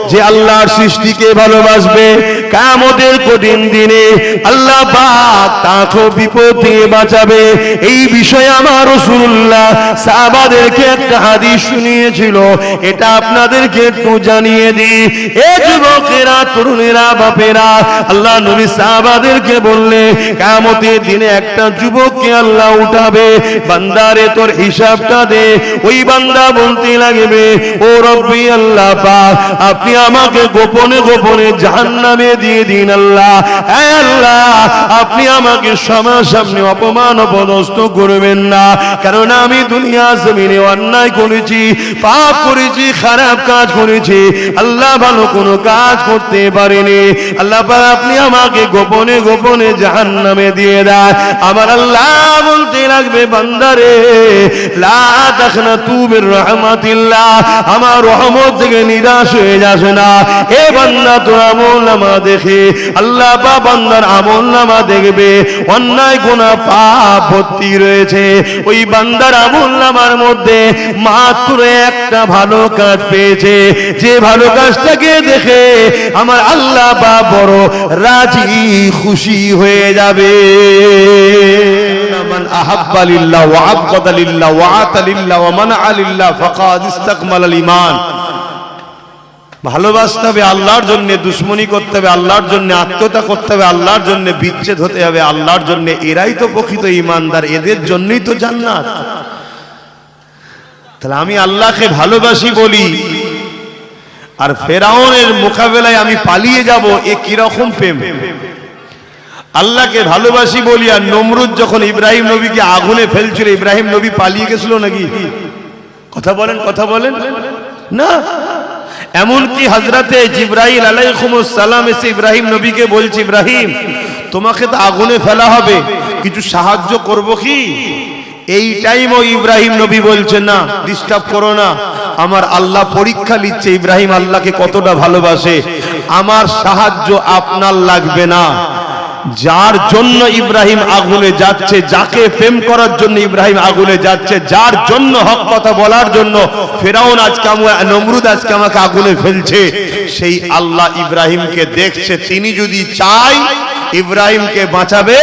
যে আল্লাহর সৃষ্টিকে ভালোবাসবে কিয়ামতের কঠিন দিনে আল্লাহ পাক তাকে বিপদ থেকে বাঁচাবে। এই বিষয়ে আমার রাসূলুল্লাহ সাহাবাদেরকে একটা হাদিস শুনিয়েছিল, এটা আপনাদেরকে একটু জানিয়ে দিই। এ যুবকেরা, তরুণেরা, বাপেরা, আল্লাহ নবী সাহাবাদেরকে বললে কিয়ামতের দিনে একটা যুবককে আল্লাহ উঠাবে, বান্দারে তোর হিসাবটা দে। ওই বান্দা বলতে লাগবে, ও রব্বি আল্লাহ পাক, আপনি আমাকে গোপনে গোপনে জাহান্নামে দিয়ে দিন আল্লাহ। হে আল্লাহ, আপনি আমাকে সামনাসামনি অপমান অপদস্থ করবেন না, কারণ আমি দুনিয়া জমিনে অন্যায় করেছি, পাপ করেছি, খারাপ কাজ করেছি, আল্লাহ ভালো কোনো কাজ করতে পারিনি। আল্লাহ পাক আপনি আমাকে গোপনে গোপনে জাহান্নামে দিয়ে দেন। আমার আল্লাহ বলতে লাগবে, বান্দারে লা তাখনাতু মির রাহমাতিল্লাহ, আমার রহমত থেকে নিরাশ হয়ে যাস না। এ বান্দা তোর আমলনামা দেখে আল্লাহ পাক বান্দার আমলনামা দেখবে, অন্যায় গুনাহ পাপ ভর্তি রয়েছে। ওই বান্দার আমলনামার মধ্যে মাত্র একটা ভালো কাজ পেয়েছে, যে ভালো কাজটাকে দেখে আমার আল্লাহ পাক বড় রাজি খুশি হয়ে যাবে। মান আহাব্বা লিল্লাহ ওয়া আবগাদা লিল্লাহ ওয়া আতা লিল্লাহ ওয়া মানআ লিল্লাহ ফাকাদ ইসতাকমালাল ঈমান। ভালোবাসতে হবে আল্লাহর জন্য, দুশ্মনী করতে হবে আল্লাহর জন্য, আত্মীয়তা করতে হবে আল্লাহর জন্য, বিচ্ছেদ হতে হবে আল্লাহর জন্য। এরাই তো প্রকৃত ঈমানদার, এদের জন্যই তো জান্নাত। তাহলে আমি আল্লাহকে ভালোবাসি বলি আর ফেরাউনের মোকাবেলায় আমি পালিয়ে যাব, এ কিরকম প্রেম? আল্লাহকে ভালোবাসি বলি আর নমরুদ যখন ইব্রাহিম নবীকে আগুনে ফেলছিল, ইব্রাহিম নবী পালিয়ে গেছিল নাকি? কথা বলেন, কথা বলেন না। এমনকি হযরতে জিবরাইল আলাইহিস সালাম এসে ইব্রাহিম নবীকে বলছে, ইব্রাহিম তোমাকে তো আগুনে ফেলা হবে, কিছু সাহায্য করব কি? এই টাইমও ইব্রাহিম নবী বলছে, না ডিস্টার্ব করো না, আমার আল্লাহ পরীক্ষা নিচ্ছে ইব্রাহিম আল্লাহকে কতটা ভালোবাসে, আমার সাহায্য আপনার লাগবে না। যার জন্য ইব্রাহিম আগুনে যাচ্ছে, যাকে প্রেম করার জন্য ইব্রাহিম আগুনে যাচ্ছে, যার জন্য হক কথা বলার জন্য ফেরাউন আজকে নমরুদ আজকে আমাকে আগুনে ফেলছে, সেই আল্লাহ ইব্রাহিমকে দেখছে। তিনি যদি চায় ইব্রাহিমকে বাঁচাবে,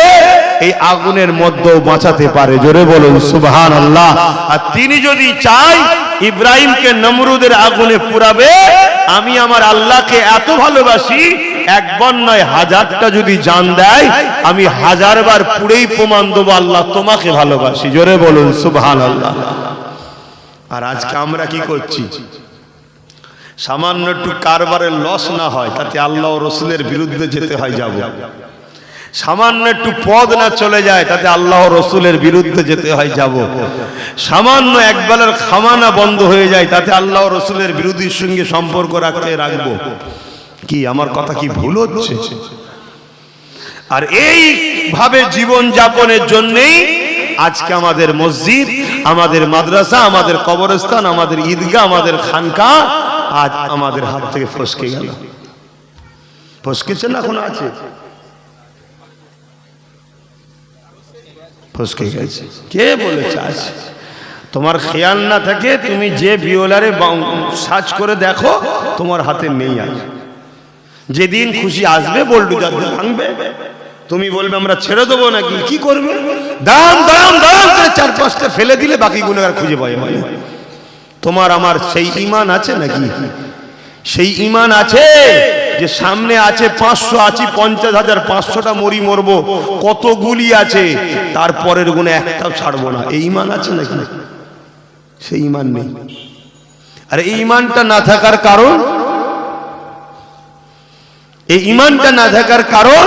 এই আগুনের মধ্যেও বাঁচাতে পারে। জোরে বলুন সুবহানাল্লাহ। আর তিনি যদি চায় ইব্রাহিমকে নমরুদের আগুনে পুরাবে, আমি আমার আল্লাহকে এত ভালোবাসি, একবার নয় হাজারটা যদি জান দেয়, আমি হাজারবার পুরেই প্রমাণ দেবো আল্লাহ তোমাকে ভালোবাসি। জোরে বলুন সুবহানাল্লাহ। আর আজকে আমরা কি করছি? সামান্য একটু কারবারের লস না হয় তাতে আল্লাহ ও রাসূলের বিরুদ্ধে যেতে হয় যাব। সামান্য একটু পদ না চলে যায় তাতে আল্লাহ ও রাসূলের বিরুদ্ধে যেতে হয় যাব। সামান্য একবেলার খামানা বন্ধ হয়ে যায় তাতে আল্লাহ ও রাসূলের বিরোধীর সঙ্গে সম্পর্ক রাখবো। কি আমার কথা কি ভুল হচ্ছে? আর এই ভাবে জীবন যাপনের জন্যই আজকে আমাদের মসজিদ, আমাদের মাদ্রাসা, আমাদের কবরস্থান, আমাদের ঈদগাহ, আমাদের খানকা আজ আমাদের হাত থেকে ফসকে গেল। ফসকেছে না, এখন আছে, ফসকে গেছে। কে বলেছে আছে? তোমার খেয়াল না থাকে, তুমি যে ভিওলারে সার্চ করে দেখো, তোমার হাতে নেই। আছে যেদিন খুশি আসবে বোল্ডুজার ভাঙবে, তুমি বলবে আমরা ছেড়ে দেবো নাকি? কি করবে? দাম দাম দাম করে চার পাঁচটা ফেলে দিলে বাকিগুলো আর খুঁজে পায়। তোমার আমার সেই ঈমান আছে নাকি? সেই ঈমান আছে যে সামনে আছে 500, আছে 50,000, 500টা মরবো, কত গুলি আছে, তারপরের গুণে একটাও ছাড়বো না, এই ঈমান আছে নাকি? সেই ঈমান নেই। আর এই ঈমানটা না থাকার কারণ, এই ঈমানটা না থাকার কারণ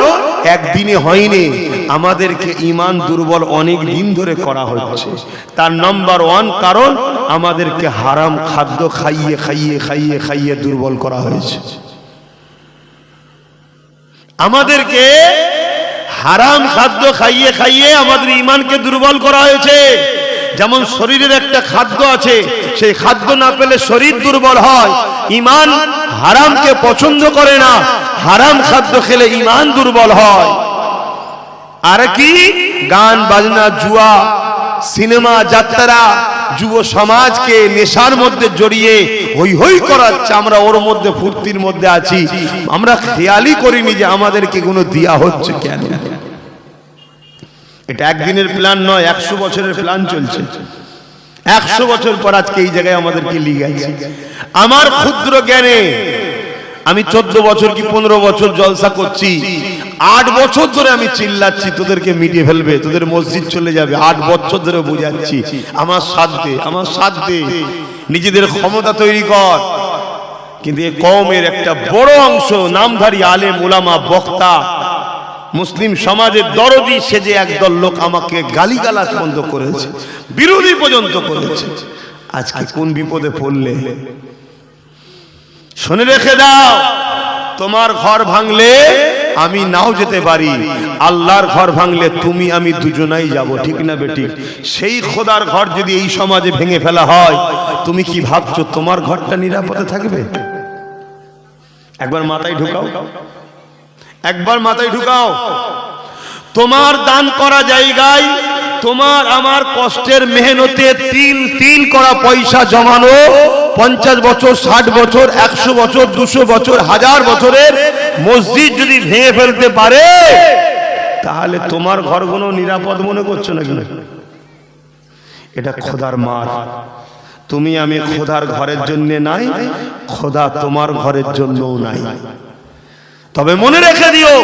একদিনে হয়নি, আমাদেরকে ঈমান দুর্বল অনেক দিন ধরে করা হচ্ছে। তার নাম্বার 1 কারণ, আমাদেরকে হারাম খাদ্য খাইয়ে খাইয়ে খাইয়ে খাইয়ে দুর্বল করা হয়েছে। আমাদেরকে হারাম খাদ্য খাইয়ে খাইয়ে আমাদের ঈমানকে দুর্বল করা হয়েছে। যেমন শরীরের একটা খাদ্য আছে, সেই খাদ্য না পেলে শরীর দুর্বল হয়। ঈমান হারামকে পছন্দ করে না, হারাম খাদ্য খেলে ঈমান দুর্বল হয়। আর কি? গান বাজনা, জুয়া, সিনেমা, যাত্রা, যুব সমাজকে নেশার মধ্যে জড়িয়ে হই হই করাচ্ছে, আমরা ওর মধ্যে ফুর্তির মধ্যে আছি, আমরা খেয়ালই করিনি যে আমাদেরকে কোনো দেয়া হচ্ছে কেন। এটা একদিনের প্ল্যান নয়, 100 বছরের প্ল্যান চলছে। 100 বছর পর আজকে এই জায়গায় আমাদেরকে লিয়ে গেছে। আমার ক্ষুদ্র জ্ঞানে আমি 14 বছর কি 15 বছর জলসা করছি, 8 বছর ধরে আমি চিল্লাচ্ছি তোদেরকে মিটিয়ে ফেলবে, তোদের মসজিদ চলে যাবে। 8 বছর ধরে বুঝাচ্ছি আমার সাথ দে, আমার সাথ দে, নিজেদের ক্ষমতা তৈরি কর। কিন্তু এই কওমের একটা বড় অংশ নামধারী আলেম ওলামা বক্তা মুসলিম সমাজের দরদি সেজে একদল লোক আমাকে গালিগালাজ বন্ধ করেছে, বিরোধী পর্যন্ত করেছে। আজকে কোন বিপদে পড়লে শুনে রেখে দাও, তোমার ঘর ভাঙলে আমি নাও যেতে পারি, আল্লাহর ঘর ভাঙলে তুমি আমি দুজনাই যাব, ঠিক না বেটি? সেই খোদার ঘর যদি এই সমাজে ভেঙে ফেলা হয়, তুমি কি ভাবছো তোমার ঘরটা নিরাপদে থাকবে? একবার মাথায় ঢুকাও, একবার মাথায় ঢুকাও। তোমার দান করা জায়গায় তোমার আমার কষ্টের মেহনতে তিল তিল করা পয়সা জমানো 50 বছর 60 বছর 100 বছর 200 বছর 1000 বছরের মসজিদ যদি ভেঙে ফেলতে পারে, তাহলে তোমার ঘরগুলো নিরাপদ মনে করছো নাকি? এটা খোদার মার। তুমি আমি খোদার ঘরের জন্য নাই, খোদা তোমার ঘরের জন্যও নাই। তবে মনে রেখে দিও,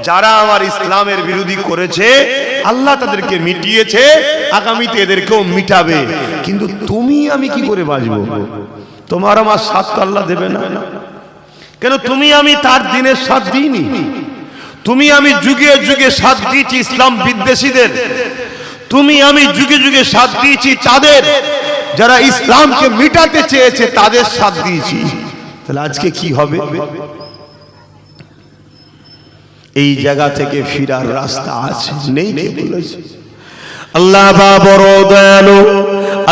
যারা আমার ইসলামের বিরোধী করেছে আল্লাহ তাদেরকে মিটিয়েছে, আগামীতে এদেরকেও মিটাবে। কিন্তু তুমি আমি কি করে বাঁচবো? তোমার আমার সাথ তো আল্লাহ দেবে না। কেন? তুমি আমি তার দিনের সাথ দিইনি। তুমি আমি যুগে যুগে সাথ দিয়েছি ইসলাম বিদ্বেষীদের। তুমি আমি যুগে যুগে সাথ দিয়েছি তাদের যারা ইসলামকে মিটাতে চেয়েছে, তাদের সাথ দিয়েছি। তাহলে আজকে কি হবে? এই জায়গা থেকে ফিরার রাস্তা আছে, নেই কে বলেছে? আল্লাহ বড় দয়ালু।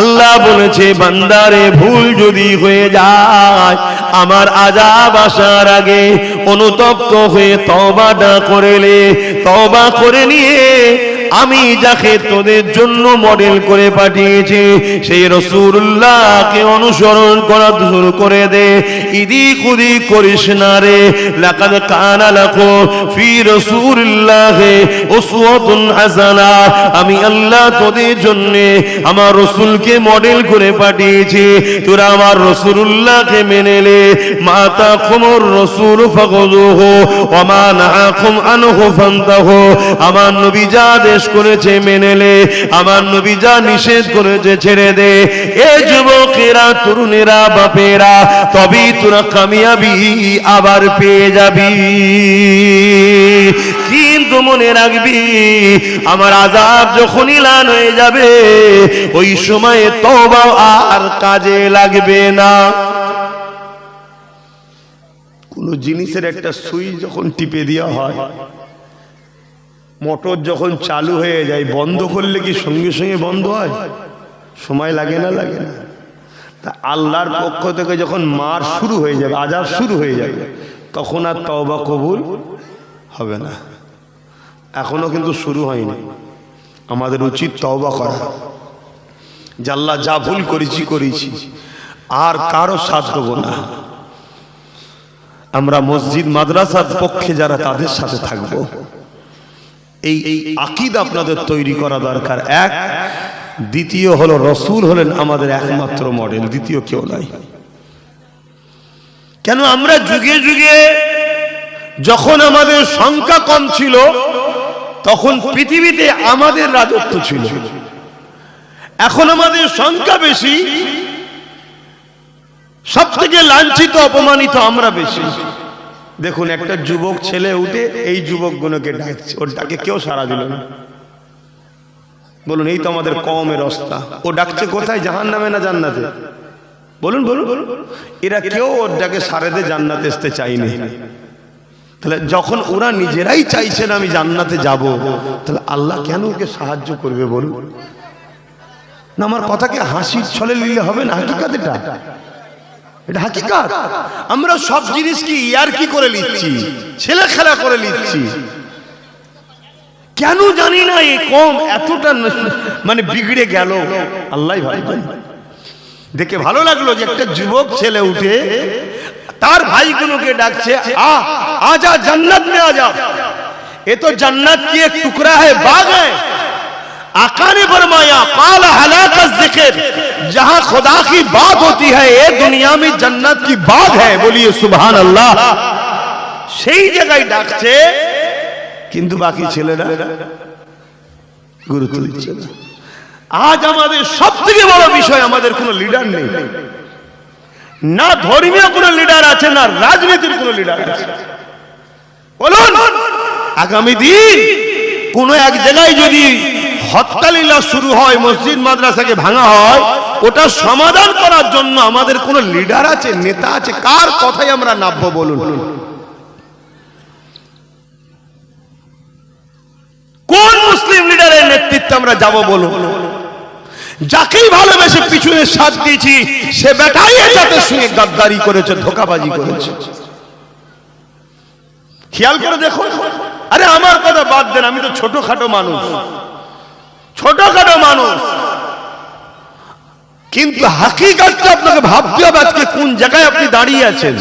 আল্লাহ বলেছে, বান্দারে ভুল যদি হয়ে যায়, আমার আযাব আসার আগে অনুতপ্ত হয়ে তওবাটা করলে, তওবা করে নিয়ে আমি যাকে তোদের জন্য মডেল করে পাঠিয়েছি সেই রাসূলুল্লাহকে অনুসরণ করা শুরু করে দে। ইদিক উদিক করিস না রে। লাকাদ কানা লাকুম ফি রাসূলিল্লাহি উসওয়াতুন হাসানা। আমি আল্লাহ তোদের জন্য আমার রাসূলকে মডেল করে পাঠিয়েছি, তোরা আমার রাসূলুল্লাহকে মেনে নে। মা তাকুমুর রাসূল ফাখুযুহু ওয়া মা নাহাকুম আনহু ফান্তাহু। আমার নবী যা আদেশ করেছে মেনে নে, আমার নবী যা নিষেধ করেছে ছেড়ে দে। এ যুবকেরা, তরুণেরা, বাপেরা, তবেই তোরা কামিয়াবি আবার পেয়ে যাবি। কিন্তু মনে রাখবি, আমার আযাব যখন এলান হয়ে যাবে, ওই সময়ে তওবা আর কাজে লাগবে না। কোন জিনিসের একটা সুইচ যখন টিপে দেওয়া হয়, মোটর যখন চালু হয়ে যায়, বন্ধ করলে কি সঙ্গে সঙ্গে বন্ধ হয়? সময় লাগে না? লাগে না? তা আল্লাহর পক্ষ থেকে যখন মার শুরু হয়ে যাবে, আযাব শুরু হয়ে যাবে, তখন আর তওবা কবুল হবে না। এখনো কিন্তু শুরু হয়নি। আমাদের উচিত তওবা করা, যে আল্লাহ যা ভুল করেছি করেছি, আর কারো সাথ দেব না। আমরা মসজিদ মাদ্রাসার পক্ষে যারা, তাদের সাথে থাকবো। এই আকীদা আপনাদের তৈরি করা দরকার। এক। দ্বিতীয় হলো, রাসূল হলেন আমাদের একমাত্র মডেল, দ্বিতীয় কেউ নাই। কেন? আমরা যুগে যুগে যখন আমাদের সংখ্যা কম ছিল, তখন পৃথিবীতে আমাদের রাজত্ব ছিল। এখন আমাদের সংখ্যা বেশি, সব থেকে লাঞ্ছিত অপমানিত আমরা বেশি। দেখুন, একটা যুবক ছেলে উঠে এই যুবকগুলোকে ডাকছে, ওর ডাকে কেউ সাড়া দিল না। বলুন, এই তো আমাদের কওমের অবস্থা। ও ডাকছে কোথায়? জাহান্নামে না জান্নাতে? বলুন বলুন বলুন। এরা কেউ ওর ডাকে সাড়া দিয়ে জান্নাতে আসতে চায়নি। তাহলে যখন ওরা নিজেরাই চাইছেন আমি জান্নাতে যাব, তাহলে আল্লাহ কেন ওকে সাহায্য করবে বলুন? না, আমার কথাকে হাসির ছলে নিলে হবে না, হাকিকাত এটা। এটা হাকিকাত। আমরা সব জিনিস কি ইয়ার কি করে নিচ্ছি, ছেলে খেলা করে নিচ্ছি। কেন জানি না এই কম এতটা মানে বিগড়ে গেল, আল্লাহ ভালো জানে। দেখে ভালো লাগলো যে একটা যুবক ছেলে উঠে তার ভাইগুলোকে ডাকছে, आजा जन्नत में आ जा, ये तो जन्नत की एक टुकड़ा है, बाग है। आका ने फरमाया काल हलाका जिक्र, जहां खुदा की बात होती है ये दुनिया में जन्नत की बाग है। बोलिए सुभान अल्लाह। সেই জায়গায় ডাকছে, কিন্তু বাকি ছেলেরা গুরুত্ব দিচ্ছে না। আজ আমাদের সবথেকে বড় বিষয়, আমাদের কোনো লিডার নেই, না ধর্মীয় কোনো লিডার আছে, না রাজনীতির কোনো লিডার আছে। বলুন আগামী দিন কোন এক জায়গায় যদি হত্যালীলা শুরু হয়, মসজিদ মাদ্রাসাকে ভাঙা হয়, ওটা সমাধান করার জন্য আমাদের কোন লিডার আছে, নেতা আছে? কার কথাই আমরা নামবো বলুন? কোন মুসলিম লিডারের নেতৃত্বে আমরা যাব বলুন? যাকেই ভালোবেসে পিছনে সাথ দিয়েছি সে বেটাই জাতের সঙ্গে গাদ্দারি করেছে, ধোঁকাবাজি করেছে। খেয়াল করে দেখো। আরে আমার কথা বাদ দেন, আমি তো ছোটখাটো মানুষ, ছোটখাটো মানুষ, কিন্তু হাকিকতটা আপনাকে ভাবতে হবে আজকে কোন জায়গায় আপনি দাঁড়িয়ে আছেন।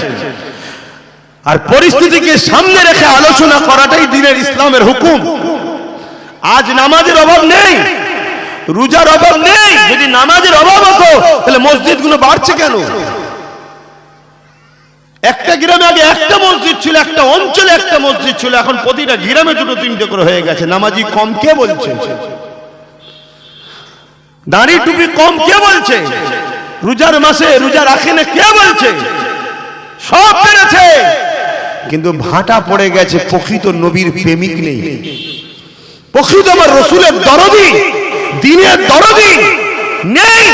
আর পরিস্থিতিকে সামনে রেখে আলোচনা করাটাই দ্বীনের ইসলামের হুকুম। আজ নামাজের অভাব নেই, রোজার অভাব নেই। যদি নামাজের অভাব হতো তাহলে মসজিদগুলো বাড়ছে কেন? একটা গ্রামে আগে একটা মসজিদ ছিল, একটা অঞ্চলে একটা মসজিদ ছিল, এখন প্রতিটা গ্রামে দুটো তিনটে করে হয়ে গেছে। নামাজি কম কে বলছে? দাড়ি টুপি কম কে বলছে? রোজার মাসে রোজা রাখে না কে বলছে? সব বেড়েছে, কিন্তু ভাটা পড়ে গেছে। প্রকৃত নবীর প্রেমিক নেই, প্রকৃত আমার রসুলের দরদি, দ্বীনের দরদি নেই।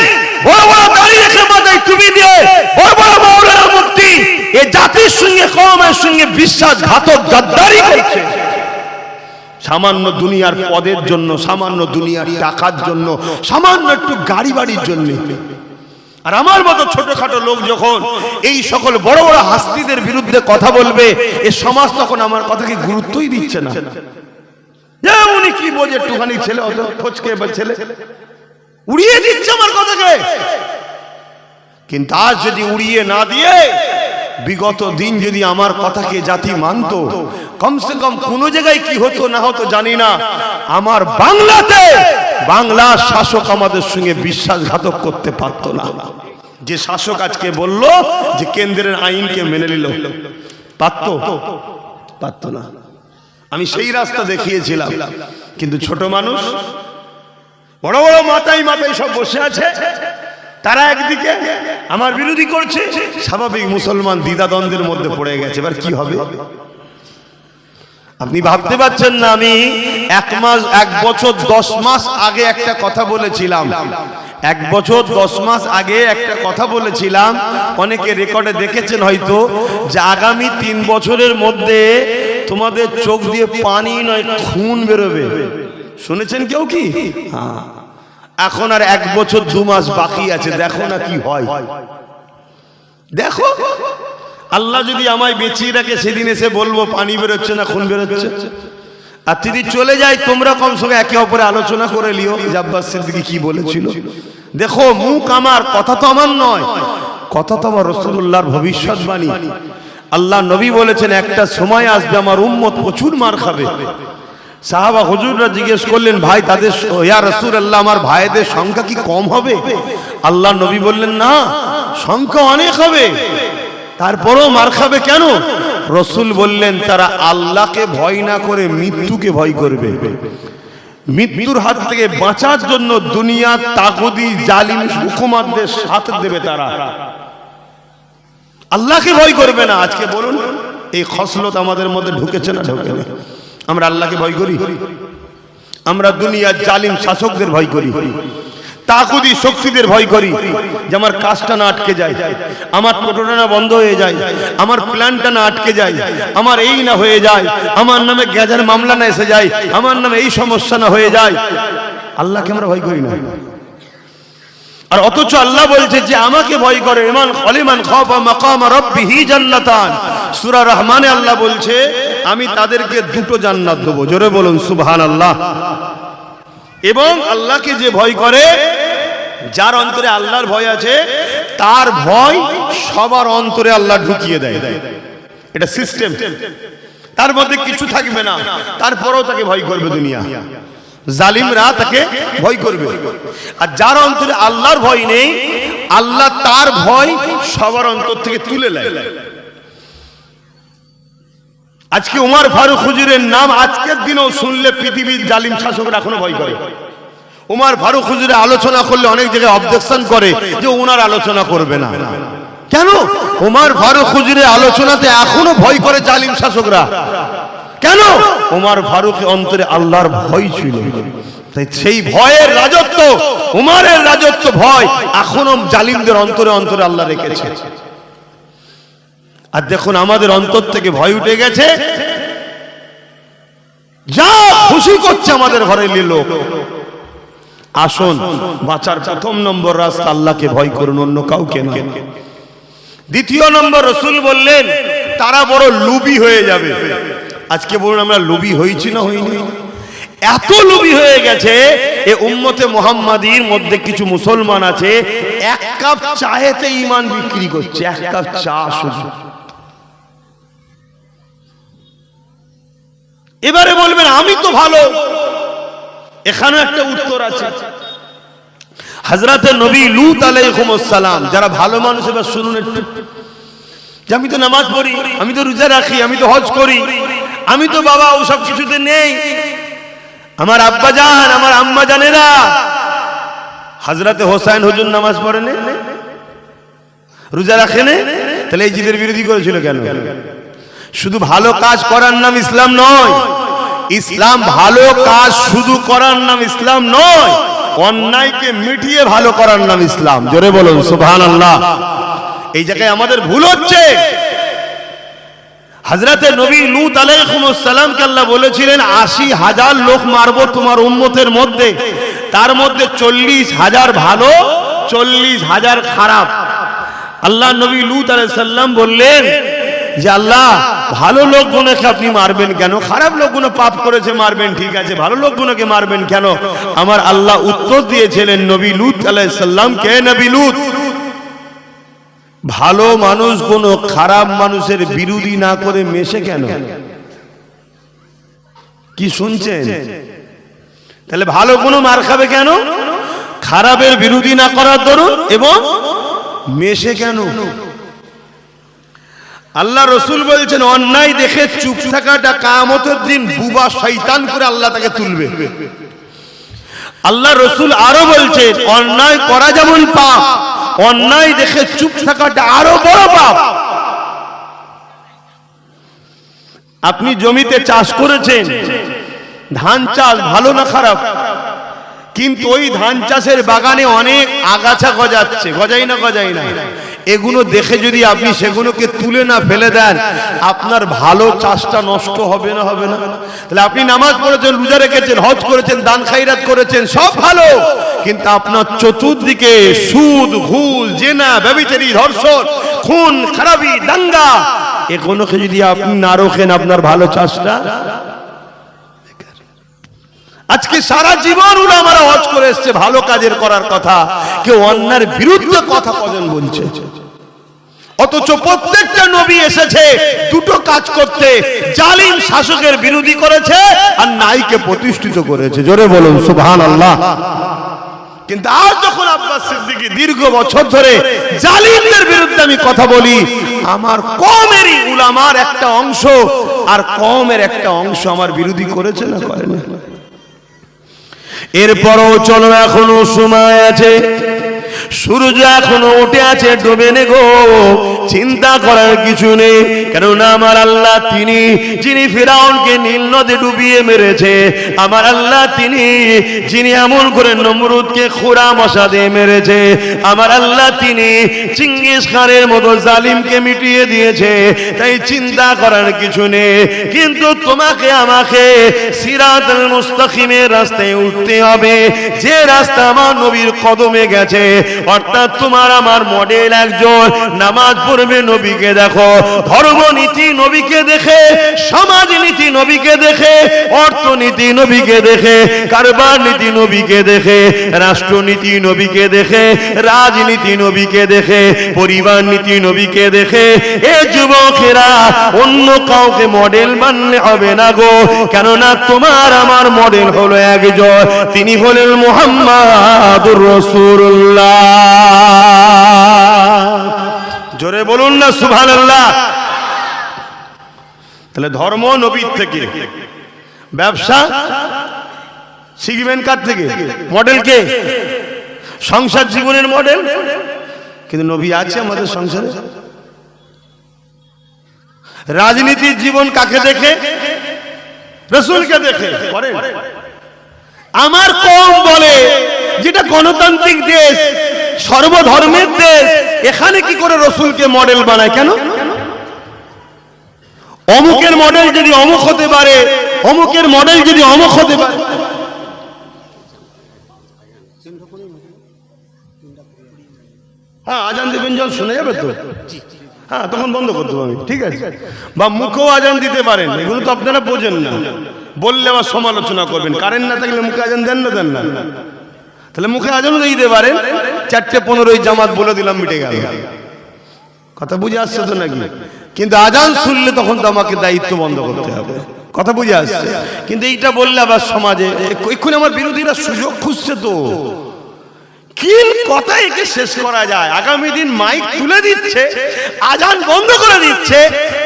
বড় বড় দাড়ি রেখে মাথায় টুপি দিয়ে বড় বড় মাওলানা মুফতি এ জাতির সঙ্গে কওমের সঙ্গে বিশ্বাসঘাতক গাদ্দারি করছে। সামান্য দুনিয়ার পদের জন্য, সামান্য দুনিয়ার টাকার জন্য, সামান্য একটু গাড়ি বাড়ির জন্য। আর আমার মতো ছোটখাটো লোক যখন এই সকল বড় বড় হাস্তিদের বিরুদ্ধে কথা বলবে, এ সমাজ তখন আমার কথাকে গুরুত্বই দিচ্ছে না। উনি কি বোঝে, একটুখানি ছেলে, অত খোঁজকে ছেলে উড়িয়ে দিচ্ছে আমার কথাকে। কিন্তু আজ যদি উড়িয়ে না দিয়ে বিগত দিন যদি আমার কথাকে জাতি মানত, কমসে কম কোন জায়গায় কি হতো না হতো জানি না, আমার বাংলাতে বাংলা শাসক আমাদের সঙ্গে বিশ্বাসঘাতক করতে পারতো না। যে শাসক আজকে বলল যে কেন্দ্রের আইনকে মেনে নিল, পারতো না। আমি সেই রাস্তা দেখিয়েছিলাম, কিন্তু ছোট মানুষ, বড় বড় মাথায় মাথায় সব বসে আছে, তারা একদিকে আমার বিরোধী করছে। স্বাভাবিক মুসলমান দ্বিধাদ্বন্দ্বের মধ্যে পড়ে গেছে। এবার কি হবে আপনি ভাবতে পারছেন না। আমি 1 বছর 10 মাস আগে একটা কথা বলেছিলাম, 1 বছর 10 মাস আগে একটা কথা বলেছিলাম, অনেকে রেকর্ডে দেখেছেন হয়তো, যে আগামী 3 বছরের মধ্যে তোমাদের চোখ দিয়ে পানি নয় খুন বেরোবে। শুনেছেন কেউ কি? হ্যাঁ। এখন আর 1 বছর 2 মাস বাকি আছে, দেখো না কি হয়। দেখো, আল্লাহ যদি আমায় বেঁচিয়ে রাখে সেদিন এসে বলবো পানি বেরোচ্ছে না খুন বেরোচ্ছে। আর যদি চলে যায় তোমরা কমসে কম একে অপরে আলোচনা করে লিও যে আব্বাস সিদ্দিকী কি বলেছিল। দেখো, মুখ আমার, কথা তো আমার নয়, কথা তো আমার রাসূলুল্লাহর ভবিষ্যৎবাণী। আল্লাহ নবী বলেছেন একটা সময় আসবে আমার উম্মত প্রচুর মার খাবে। সাহাবা হুজুররা জিজ্ঞেস করলেন, ভাই তাদের, ইয়া রাসূলুল্লাহ আমার ভাইদের সংখ্যা কি কম হবে? আল্লাহ নবী বললেন, না, সংখ্যা অনেক হবে, তারপরও মার খাবে কেন? রাসূল বললেন, তারা আল্লাহকে ভয় না করে মৃত্যুকে ভয় করবে। মৃত্যুর হাত থেকে বাঁচার জন্য দুনিয়ার তাগুদি জালিম হুকুমাতদের সাথ দেবে তারা, আল্লাহকে ভয় করবে না। আজকে বলুন, এই খসলত আমাদের মধ্যে ঢুকেছে না ঢোকে না? আমরা আল্লাহকে ভয় করি, আমরা দুনিয়ার জালিম শাসকদের ভয় করি, তাগুদি শক্তিদের ভয় করি, যে আমার কাজটা না আটকে যায়, আমার টোটোটা না বন্ধ হয়ে যায়, আমার প্ল্যানটা না আটকে যায়, আমার এই না হয়ে যায়, আমার নামে গ্যাজের মামলা না এসে যায়, আমার নামে এই সমস্যা না হয়ে যায়। আল্লাহকে আমরা ভয় করি না। আর অথচ আল্লাহ বলছে যে আমাকে ভয় করে, ইমান খলিমান খাফা মাকাম রাব্বিহি জান্নাতান, সূরা রহমানে আল্লাহ বলছে আমি তাদেরকে দুটো জান্নাত দেব, জোরে বলুন সুবহানাল্লাহ। এবং আল্লাহকে যে ভয় করে, যার অন্তরে আল্লাহর ভয় আছে, তার ভয় সবার অন্তরে আল্লাহ ঢুকিয়ে দেয়। এটা সিস্টেম, তার মধ্যে কিছু থাকবে না, তারপরেও তাকে ভয় করবে দুনিয়া, জালিমরা তাকে ভয় করবে। আর যার অন্তরে আল্লাহর ভয় নেই, আল্লাহ তার ভয় সবার অন্তর থেকে তুলে নেয়। আজকে উমর ফারুক হুজুরের নাম আজকের দিনেও শুনলে পৃথিবীর জালিম শাসকরা এখনো ভয় করে। উমর ফারুক হুজুরের আলোচনা করলে অনেক জায়গায় অবজেকশন করে যে ওনার আলোচনা করবে না। কেন? উমর ফারুক হুজুরের আলোচনাতে এখনো ভয় করে জালিম শাসকরা। কেন? উমর ফারুকের অন্তরে আল্লাহর ভয় ছিল, তাই সেই ভয়ের রাজত্ব, উমরের রাজত্ব ভয় এখনো জালিমদের অন্তরে অন্তরে আল্লাহ রেখেছে। আর দেখুন আমাদের অন্তর থেকে ভয় উঠে গেছে, যা খুশি করছে আমাদের ঘরে লোক। আসুন, বাঁচার প্রথম নম্বর রাস্তা আল্লাহকে ভয় করুন, অন্য কাউকে না। দ্বিতীয় নম্বর, রাসূল বললেন তারা বড় লোভী হয়ে যাবে। আজকে বলুন আমরা লোভী হয়েছি না হইনি? এত লোভী হয়ে গেছে এই উম্মতে মুহাম্মাদির মধ্যে কিছু মুসলমান আছে, এক কাপ চায়েতে ঈমান বিক্রি করছে, এক কাপ চা শুধু। এবারে বলবেন আমি তো ভালো, এখানে একটা উত্তর আছে। হযরতে নবী লূত আলাইহিস সালাম, যারা ভালো মানুষ, এবার শুনুন একটু, যে আমি তো নামাজ পড়ি, আমি তো রোজা রাখি, আমি তো হজ করি, আমি তো বাবা ওসব কিছুতে নেই, আমার আব্বা জান আমার আম্মা জানেরা। হযরতে হোসেন হুজুর নামাজ পড়েন, রোজা রাখেন, তাহলে এই জিদের বিরোধী করেছিল কেন? শুধু ভালো কাজ করার নাম ইসলাম নয়। ইসলাম ভালো কাজ শুধু করার নাম ইসলাম নয়, অন্যায়কে মিটিয়ে ভালো করার নাম ইসলাম। জোরে বলুন সুবহানাল্লাহ। এই জায়গায় আমাদের ভুল হচ্ছে। হযরতে নবী লূত আলাইহিস সালামকে আল্লাহ বলেছিলেন ৮০,০০০ লোক মারবো তোমার উম্মতের মধ্যে, তার মধ্যে ৪০,০০০ ভালো, ৪০,০০০ খারাপ। আল্লাহ নবী লূত আলাইহিস সালাম বললেন যে আল্লাহ, ভালো লোকগুলোকে আপনি মারবেন কেন? খারাপ লোকগুলো পাপ করেছে মারবেন, ঠিক আছে, ভালো লোকগুলোকে মারবেন কেন? আমার আল্লাহ উত্তর দিয়েছিলেন নবী লূত আলাইহিস সালামকে, নবী লূত, ভালো মানুষগুলো খারাপ মানুষের বিরোধী না করে মেশে কেন? কি শুনছেন? তাহলে ভালো কোনো মার খাবে কেন? খারাপের বিরোধী না করার দরুন, এবং মেশে কেন? আল্লাহ রসুল বলছেন অন্যায় দেখে চুপ থাকাটা কিয়ামতের দিন বুবা শয়তান করে আল্লাহ তাকে তুলবে। আল্লাহ রসুল আরো বলছেন অন্যায় করা যেমন পাপ, অন্যায় দেখে চুপ থাকাটা আরো বড় পাপ। আপনি জমিতে চাষ করেছেন, ধান চাষ ভালো না খারাপ, কিন্তু ওই ধান চাষের বাগানে অনেক আগাছা গজাচ্ছে, গজাই না গজাই না? এগুলো দেখে যদি আপনি সেগুলোকে তুলে না ফেলে দেন, আপনার ভালো চাষটা নষ্ট হবে না? হবে না? তাহলে আপনি নামাজ পড়েছেন, রোজা রেখেছেন, হজ করেছেন, দান খায়রাত করেছেন, সব ভালো, কিন্তু আপনার চতুর্দিকে সুদ, ঘুষ, জেনা, ব্যভিচারী, ধর্ষণ, খুন, খারাপি, দাঙ্গা, এগুলোকে যদি আপনি না রোখেন, আপনার ভালো চাষটা। আজকে সারা জীবন উলামারা হজ করে এসেছে ভালো কাজের করার কথা, কেউ অন্যায়ের বিরুদ্ধে কথা কজন বলছে? অথচ প্রত্যেকটা নবী এসেছে দুটো কাজ করতে, জালিম শাসকের বিরোধী করেছে আর ন্যায়কে প্রতিষ্ঠিত করেছে। জোরে বলুন সুবহানাল্লাহ। কিন্তু আজ যখন আব্বাস সিদ্দিকী দীর্ঘ বছর ধরে জালিমদের বিরুদ্ধে আমি কথা বলি, আমার কওমেরই উলামার একটা অংশ আর কওমের একটা অংশ আমার বিরোধী করেছে না করে না? এরপরও চলো, এখনো সময় আছে, সূর্য এখনো উঠে আছে, ডুবে নে গো, চিন্তা করার কিছু নেই। কেননা আমার আল্লাহ তিনি যিনি ফিরাউনকে নীল নদে ডুবিয়ে মেরেছে, আমার আল্লাহ তিনি যিনি এমন করে নমরুদকে খোরা মশা দিয়ে মেরেছে, আমার আল্লাহ তিনি চিঙ্গিস খানের মতো জালিমকে মিটিয়ে দিয়েছে। তাই চিন্তা করার কিছু নেই, কিন্তু তোমাকে আমাকে সিরাতুল মুস্তাকিমের রাস্তায় উঠতে হবে, যে রাস্তা আমার নবীর কদমে গেছে, অর্থাৎ তোমার আমার মডেল একজন। নামাজ পড়বে নবীকে দেখো, ধর্মনীতি নবীকে দেখে, সমাজনীতি নবীকে দেখে, অর্থনীতি নবীকে দেখে, কারবার নীতি নবীকে দেখে, রাষ্ট্রনীতি নবীকে দেখে, রাজনীতি নবীকে দেখে, পরিবার নীতি নবীকে দেখে। এ যুবকেরা অন্য কাউকে মডেল মানলে হবে না গো, কেননা তোমার আমার মডেল হলো একজন, তিনি হলেন মুহাম্মাদুর রাসূলুল্লাহ। জোরে বলুন না সুবহানাল্লাহ। তাহলে ধর্ম নবীর থেকে, ব্যবসা শিখবেন কার থেকে? মডেল কে? সংসার জীবনের মডেল। কিন্তু নবী আছে আমাদের সংসারে? রাজনীতির জীবন কাকে দেখে? রাসূলকে দেখে করেন। আমার কম বলে যেটা গণতান্ত্রিক দেশ, সর্বধর্মের দেশ, এখানে কি করে রাসূলকে মডেল বানায়? কেন? অমুকের মডেল যদি অমুক হতে পারে, অমুকের মডেল যদি অমুক হতে পারে। হ্যাঁ, আজান দেবেন যখন শোনা যাবে তো, হ্যাঁ তখন বন্ধ করতে হবে, ঠিক আছে? বা মুখেও আজান দিতে পারেন, এগুলো তো আপনারা বোঝেন না, বললে আবার সমালোচনা করবেন। কারেন্ট না থাকলে মুখে আজান দেন না, দেন না? তাহলে মুখে আজানও দিতে পারেন। 4:15 জামাত বলে দিলাম, মিটে গেল। কথা বুঝে আসছে তো নাকি? কিন্তু আজান শুনলে তখন তো আমাকে দায়িত্ব বন্ধ করতে হবে। কথা বুঝে আসছে? কিন্তু এইটা বললে আবার সমাজে এক্ষুনি আমার বিরোধীরা সুযোগ খুঁজছে তো, কি কথা একে শেষ করা যায়। আগামী দিন মাইক তুলে দিচ্ছে, আজান বন্ধ করে দিচ্ছে,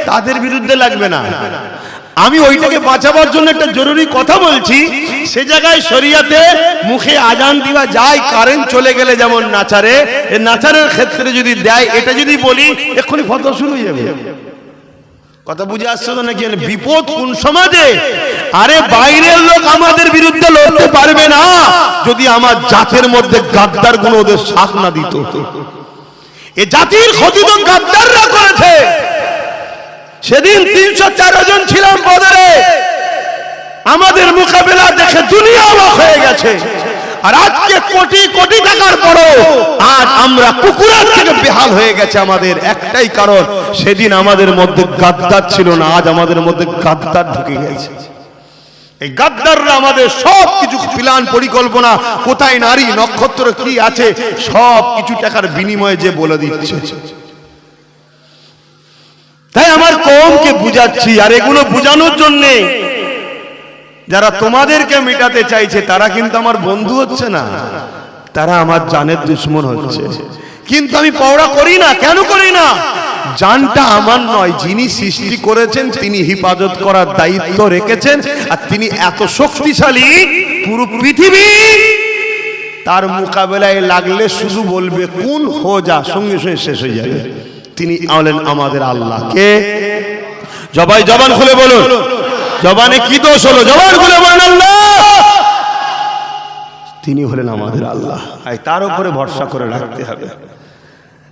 তাদের বিরুদ্ধে লাগবে না। আমি ওইটাকে বাঁচাবার জন্য একটা জরুরি কথা বলছি। সে জায়গায় শরিয়াতে মুখে আজান দেওয়া যায়, কারেন্ট চলে গেলে যেমন নাচারে, এই নাচারের ক্ষেত্রে যদি দেয়, এটা যদি বলি এক্ষুনি ফতোয়া শুরু হয়ে যাবে। কথা বুঝে আসছে তো নাকি? বিপদ কোন সমাজে? আরে বাইরের লোক আমাদের বিরুদ্ধে লড়তে পারবে না যদি আমার জাতের মধ্যে গাদ্দার গুলো ওদের সাথ না দিত। এ জাতির ক্ষতি তো গাদ্দাররা করেছে। সেদিন 304 জন ছিলাম বদরে, আমাদের মোকাবেলা দেখে দুনিয়া অবাক হয়ে গেছে। আর আজকে কোটি কোটি টাকার পরও আজ আমরা কুকুরের থেকে বেহাল হয়ে গেছে। আমাদের একটাই কারণ, সেদিন আমাদের মধ্যে গাদ্দার ছিল না, আজ আমাদের মধ্যে গাদ্দার ঢুকে গেছে। এই গাদ্দাররা আমাদের সব কিছু প্ল্যান, পরিকল্পনা, কোথায় নারী নক্ষত্র কি আছে সব কিছু টাকার বিনিময়ে যে বলে দিচ্ছে। তাই আমার কওমকে বুঝাচ্ছি, আর এগুলো বুঝানোর জন্যে যারা তোমাদেরকে মেটাতে চাইছে তারা কিন্তু আমার বন্ধু হচ্ছে না, তারা আমার জানের দুশ্মন হচ্ছে। কিন্তু আমি পওড়া করি না। কেন করি না? জানটা আমার নয়, যিনি সৃষ্টি করেছেন তিনি হেফাজত করার দায়িত্ব রেখেছেন। আর তিনি এত শক্তিশালী, পুরো পৃথিবী তার মোকাবেলায় লাগলে শুধু বলবে কোন হো যা, সঙ্গে সঙ্গে শেষ হয়ে যাবে। তিনি হলেন আমাদের আল্লাহ। কে? জবাই জবান খুলে বলুন, জবানে কি দোষ হলো? জবান খুলে বলুন আল্লাহ। তিনি হলেন আমাদের আল্লাহ। তার উপরে ভরসা করে রাখতে হবে,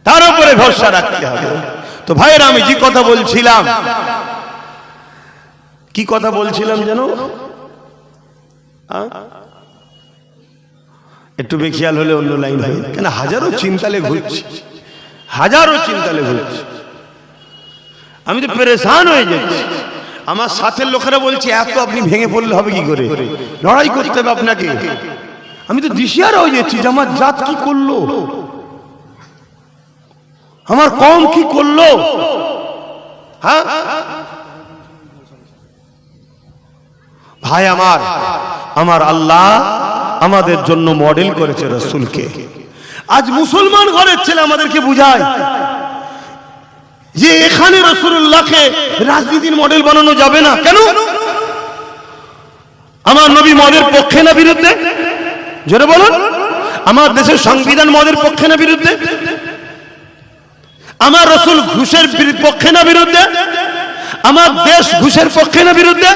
তার উপরে ভরসা রাখতে হবে। তো ভাইয়েরা, আমি যে কথা বলছিলাম, কি কথা বলছিলাম যেন? একটু বেখিয়াল হলে অন্য লাইন হয়। কেন হাজারো চিন্তালে ঘুরছি, হাজারো চিন্তালে ঘুরছি, আমি তো পেরেশান হয়ে যাচ্ছি। আমার সাথের লোকেরা বলছে এত আপনি ভেঙে পড়লে হবে কি করে, লড়াই করতে হবে আপনাকে। আমি তো দিশিয়ারা হয়ে যাচ্ছি যে আমার জাত কি করলো, আমার কওম কি করলো। হ্যাঁ ভাই আমার, আমার আল্লাহ আমাদের জন্য মডেল করেছে রাসূলকে। আজ মুসলমান ঘরের ছেলে আমাদেরকে বুঝায় যে এখানে রাসূলুল্লাহকে রাজনীতির মডেল বানানো যাবে না। কেন? আমার নবী মদের পক্ষে না বিরুদ্ধে? জোরে বলুন। আমার দেশের সংবিধান মদের পক্ষে না বিরুদ্ধে? আমার রাসূল ঘুষের পক্ষে না বিরুদ্ধে? আমার দেশ ঘুষের পক্ষে না বিরুদ্ধে?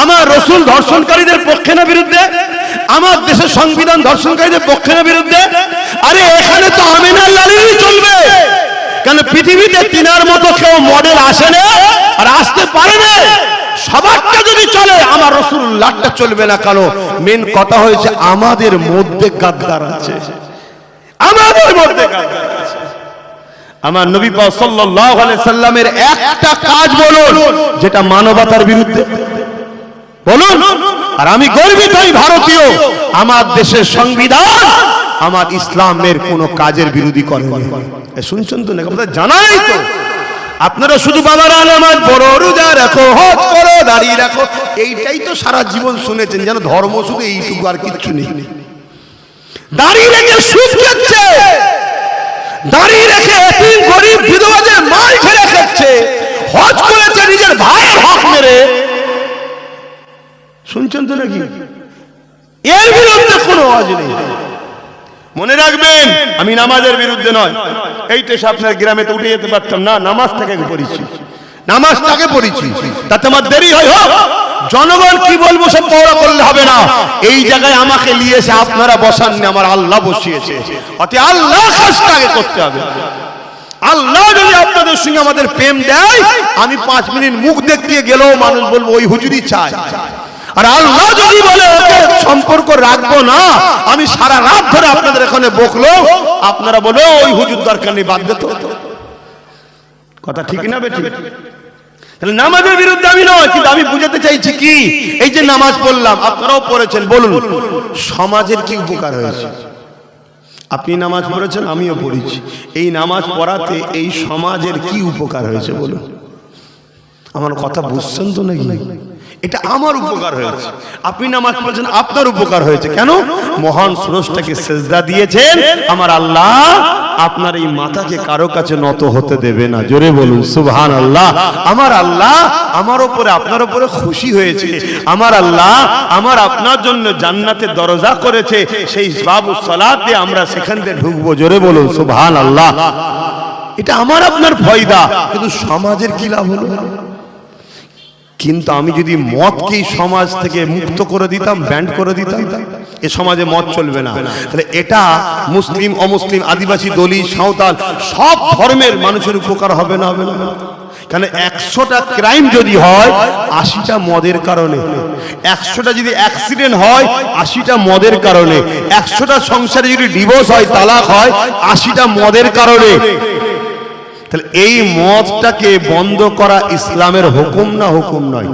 আমার রাসূল ধর্ষণকারীদের পক্ষে না বিরুদ্ধে? আমার দেশের সংবিধান ধর্ষণকারীদের পক্ষে না বিরুদ্ধে? আরে এখানে তো আমিনার লালিই চলবে। কেন পৃথিবীতে তিনার মতো কেউ মডেল আসে না আর আসতে পারে না। সবারটা যদি চলে, আমার রাসূলুল্লাহটা চলবে না। কেন? মেন কথা হয়েছে আমাদের মধ্যে গাদ্দার আছে, আমাদের মধ্যে গাদ্দার আছে। আমার নবী পাক সাল্লাল্লাহু আলাইহি সাল্লামের একটা কাজ বলুন যেটা মানবতার বিরুদ্ধে, বলুন। আর আমি গর্বিত এই ভারতীয়, আমার দেশের সংবিধান আমার ইসলামের কোন কাজের বিরোধী করে না। শুনছেন তো, না আপনাদের জানাই তো। আপনারা শুধু বাবার নামাজ পড়ো, রোজা রাখো, হজ করো, দাঁড়িয়ে রাখো, এইটাই তো সারা জীবন শুনেছেন, যেন ধর্ম শুধু এইটুকু আর কিচ্ছু নেই। দাঁড়িয়ে রেখে সুদ খাচ্ছে, দাঁড়িয়ে রেখে এতিম গরিব বিধবাদের মাল ছেড়ে খাচ্ছে, হজ করেছে নিজের ভাইয়ের হক মেরে। শুনছেন তো নাকি? এর বিরুদ্ধে কোনো আওয়াজ নেই। মনে রাখবেন, আমি নামাজের বিরুদ্ধে নয়। এইটা আপনার গ্রামে তো উঠে যেতে পারতাম না, নামাজটাকে পড়েছি, নামাজটাকে পড়েছি, তাতে আমার দেরি হয় হোক। জনগণ কি বলবো সব পড়া করলে হবে না। এই জায়গায় আমাকে নিয়ে এসে আপনারা বসাননি, আমার আল্লাহ বসিয়েছে। অতএব আল্লাহ কাজটাকে করতে হবে। আল্লাহ যদি আপনাদের সঙ্গে আমাদের প্রেম দেয়, আমি 5 মিনিট মুখ দেখতে গেলেও মানুষ বলবো ওই হুজুরি চায়। আর আল্লাহ যদি বলে ওকে সম্পর্ক রাখবো না, আমি সারা রাত ধরে আপনাদের এখানে বকলো, আপনারা বলো ওই হুজুর দরকার নেই, বাদ দিত। কথা ঠিক না বেঠিক? তাহলে নামাজের বিরুদ্ধে আমি নয়, কিন্তু আমি বুঝাতে চাইছি কি, এই যে নামাজ পড়লাম, আপনারাও পড়েছেন, বলুন সমাজের কি উপকার হয়েছে? আপনি নামাজ পড়েছেন, আমিও পড়েছি। এই নামাজ পড়াতে এই সমাজের কি উপকার হয়েছে বলুন? আমার কথা বুঝছেন তো নাকি? এটা আমার উপকার হয়েছে। আপনি নামাজ পড়েছেন, আপনার উপকার হয়েছে। কেন? মহান স্রষ্টাকে সেজদা দিয়েছেন, আমার আল্লাহ আপনার এই মাথাকে কারো কাছে নত হতে দেবে না। জোরে বলুন সুবহানাল্লাহ। আমার আল্লাহ আমার উপরে আপনার উপরে খুশি হয়েছে। আমার আল্লাহ আমার আপনার জন্য জান্নাতের দরজা করেছে, সেই বাবু সালাত দিয়ে আমরা সেখান দিয়ে ঢুকবো। জোরে বলুন সুবহানাল্লাহ। এটা আমার আপনার ফায়দা, কিন্তু সমাজের কি লাভ হলো? কিন্তু আমি যদি মদকেই সমাজ থেকে মুক্ত করে দিতাম, ব্যান্ড করে দিতাম, এ সমাজে মদ চলবে না, তাহলে এটা মুসলিম অমুসলিম আদিবাসী দলিত সাঁওতাল সব ধর্মের মানুষের উপকার হবে না? হবে না? কারণ 100টা ক্রাইম যদি হয় 80টা মদের কারণে, 100টা যদি অ্যাক্সিডেন্ট হয় 80টা মদের কারণে, 100টা সংসারে যদি ডিভোর্স হয়, তালাক হয় 80টা মদের কারণে। তাহলে এই মদটাকে বন্ধ করা ইসলামের হুকুম না হুকুম নয়?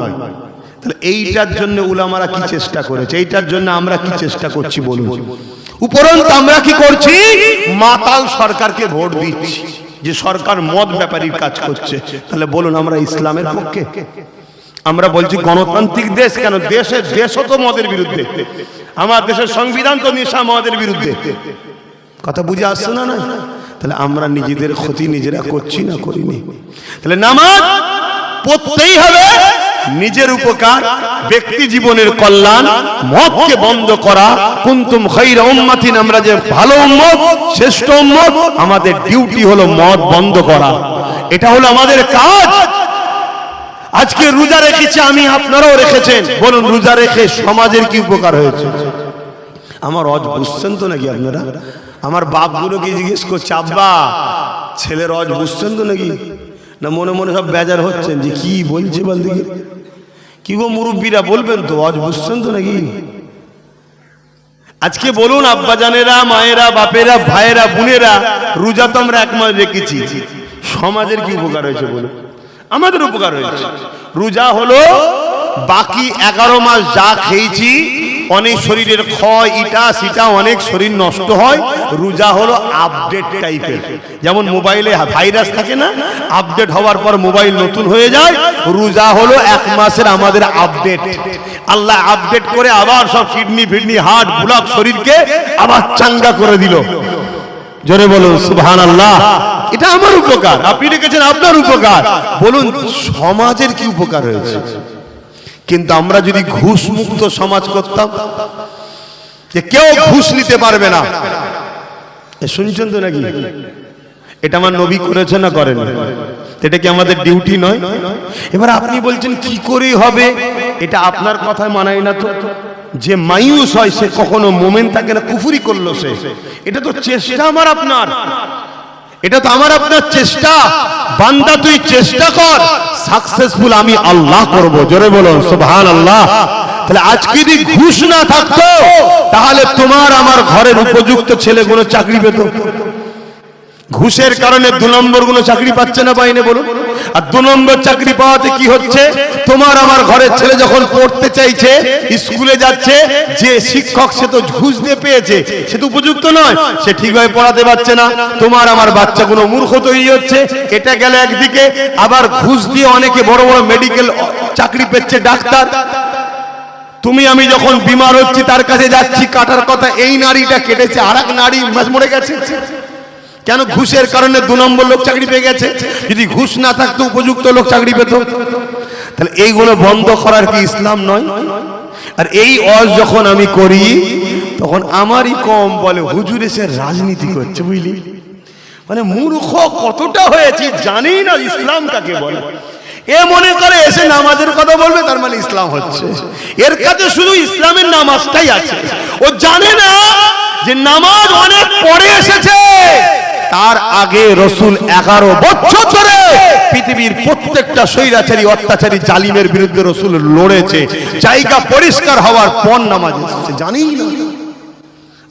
তাহলে এইটার জন্য উলামারা কি চেষ্টা করেছে, এইটার জন্য আমরা কি চেষ্টা করছি বলুন? উপরন্তু আমরা কি করছি? মাতাল সরকারকে ভোট দিচ্ছি, যে সরকার মদ ব্যাপারীর কাজ করছে। তাহলে বলুন আমরা ইসলামের পক্ষে? আমরা বলছি গণতান্ত্রিক দেশ, কেন দেশও তো মদের বিরুদ্ধে। আমার দেশের সংবিধান তো নেশা মদের বিরুদ্ধে। কথা বুঝে আসছে না? না, তাহলে আমরা নিজেদের ক্ষতি নিজেরা করছি না করিনি? তাহলে নামাজ পড়তেই হবে, নিজের উপকার, ব্যক্তি জীবনের কল্যাণ, মদকে বন্ধ করা। কুনতুম খায়রা উম্মাতিন, আমরা যে ভালো উম্মত, শ্রেষ্ঠ উম্মত, আমাদের ডিউটি হলো মদ বন্ধ করা। এটা হলো আমাদের কাজ। আজকে রোজা রেখেছি আমি, আপনারাও রেখেছেন, বলুন রোজা রেখে সমাজের কি উপকার হয়েছে? আমার অজ বুঝছেন তো নাকি আপনারা? আমার বাপগুলোকে জিজ্ঞেস করছে, আব্বা ছেলের অজ বুঝছেন তো নাকি? না মনে মনে সব বেজার হচ্ছেন যে কি বলছে বল দেখি। কি গো মুরব্বীরা বলবেন তো, অজ বুঝছেন তো নাকি? আজকে বলুন আব্বা জানেরা, মায়েরা, বাপেরা, ভাইয়েরা, বোনেরা, রোজা তো আমরা 1 মাস রেখেছি, সমাজের কি উপকার হয়েছে বলুন? আমাদের উপকার হয়েছে। রোজা হলো বাকি 11 মাস যা খেয়েছি, অনেক শরীরের ক্ষয়, ইটা সিটা, অনেক শরীর নষ্ট হয়। রোজা হলো আপডেট টাইপের, যেমন মোবাইলে ভাইরাস থাকে না, আপডেট হওয়ার পর মোবাইল নতুন হয়ে যায়। রোজা হলো 1 মাসের আমাদের আপডেট। আল্লাহ আপডেট করে আবার সব কিডনি ফিডনি হার্ট ব্লক শরীরকে আবার চাঙ্গা করে দিল। জোরে বলুন সুবহানাল্লাহ। এটা আমার উপকার, আপনি রেখেছেন আপনার উপকার। বলুন সমাজের কি উপকার হয়েছে? কিন্তু আমরা যদি ঘুষ মুক্ত সমাজ করতাম, যে কেউ ঘুষ নিতে পারবে না, শুনছেন তো নাকি? এটা আমার নবী করেছে না করেন? এটা কি আমাদের ডিউটি নয়? এবার আপনি বলছেন কি করে হবে? এটা আপনার কথায় মানায় না তো। যে মায়ুস হয় সে কখনো মোমেন থাকে না, কুফরি করলো সে। এটা তো চেষ্টা আমার আপনার, এটা তো আমার আপনার চেষ্টা। বান্দা তুই চেষ্টা কর, সাকসেসফুল আমি আল্লাহ করব। জোরে বলুন সুবহানাল্লাহ। তাহলে আজকে যদি ঘুষ না থাকতো তাহলে তোমার আমার ঘরের উপযুক্ত ছেলেগুলো চাকরি পেত। ঘুষের কারণে 2 নম্বর গুলো চাকরি পাচ্ছে না পাইনে বলুন। আর 2 নম্বর চাকরি পাওয়াতে কি হচ্ছে, তোমার আমার ঘরের ছেলে যখন পড়তে চাইছে, স্কুলে যাচ্ছে, যে শিক্ষক সে তো ঘুষ দিয়ে পেয়েছে, সে তো উপযুক্ত নয়, সে ঠিকভাবে পড়াতে পারছে না, তোমার আমার বাচ্চাগুলো মূর্খ তৈরি হচ্ছে। এটা গেল একদিকে। আবার ঘুষ দিয়ে অনেকে বড় বড় মেডিকেল চাকরি পেচ্ছে, ডাক্তার। তুমি আমি যখন বিমার হচ্ছি, তার কাছে যাচ্ছি, কাটার কথা এই নারীটা কেটেছে, আর এক নারী মরে গেছে। কেন? ঘুষের কারণে 2 নম্বর লোক চাকরি পেয়ে গেছে। যদি ঘুষ না থাকতো উপযুক্ত লোক চাকরি পেত। তাহলে এইগুলো বন্ধ করার কি ইসলাম নয়? আর এই ওয়াজ যখন আমি করি তখন আমারই কম বলে হুজুর এসে রাজনীতি করছে, বুঝলি? মানে মূর্খ কতটা হয়েছে, জানি না ইসলাম কাকে বলে। এ মনে করে এসে নামাজের কথা বলবে, তার মানে ইসলাম হচ্ছে। এর কাছে শুধু ইসলামের নামাজটাই আছে। ও জানে না যে নামাজ অনেক পরে এসেছে। তার আগে রসুল 11 বছর ধরে পৃথিবীর প্রত্যেকটা স্বৈরাচারী, অত্যাচারী, জালিমের বিরুদ্ধে রসুল লড়েছে। জায়গা পরিষ্কার হওয়ার পর নামাজ এসেছে, জানি না।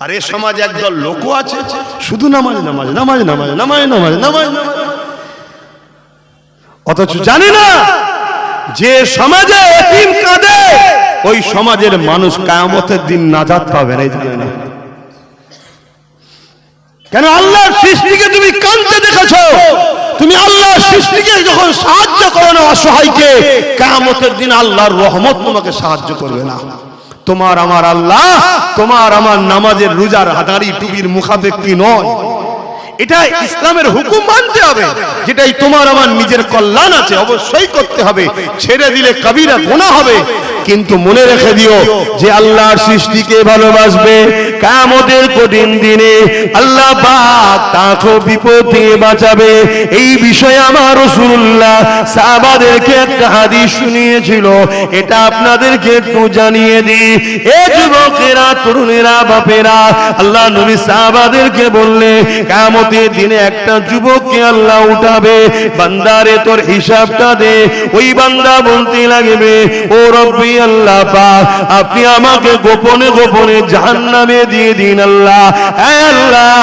আর এ সমাজে একদল লোক আছে শুধু নামাজ নামাজ নামাজ নামাজ নামাজ নামাজ নামাজ, অথচ জানে না যে সমাজে এতিম কাঁদে, ওই সমাজের মানুষ কিয়ামতের দিন নাজাত পাবে না। কেন? আল্লাহর সৃষ্টিকে তুমি কাঁদতে দেখেছো, তুমি আল্লাহর সৃষ্টিকে যখন সাহায্য করো না অসহায়কে, কিয়ামতের দিন আল্লাহর রহমত তোমাকে সাহায্য করবে না। তোমার আমার আল্লাহ তোমার আমার নামাজের, রোজার, দাড়ি টুপির মুখাপেক্ষী নয়। এটা ইসলামের হুকুম মানতে হবে। যেটাই তোমার আমার নিজের কল্যাণ আছে অবশ্যই করতে হবে, ছেড়ে দিলে কবিরা গুনাহ হবে। কিন্তু মনে রেখে দিও যে আল্লাহর সৃষ্টিকে ভালোবাসবে, কিয়ামতের কঠিন দিনে আল্লাহ পাক তাকে বিপদ থেকে বাঁচাবে। এই বিষয়ে আমার রাসূলুল্লাহ সাহাবাদেরকে একটা হাদিস শুনিয়েছিল, এটা আপনাদেরকে একটু জানিয়ে দিই। এ যুবকেরা, তরুণেরা, বাপেরা, আল্লাহ নবী সাহাবাদেরকে বললে কিয়ামতের দিনে একটা যুবককে আল্লাহ উঠাবে, বান্দারে তোর হিসাবটা দে। ওই বান্দা বলতে লাগবে, ও রব্বি আল্লাহ পাক, আপনি আমাকে গোপনে গোপনে জাহান্নামে দিয়ে দিন আল্লাহ। হে আল্লাহ,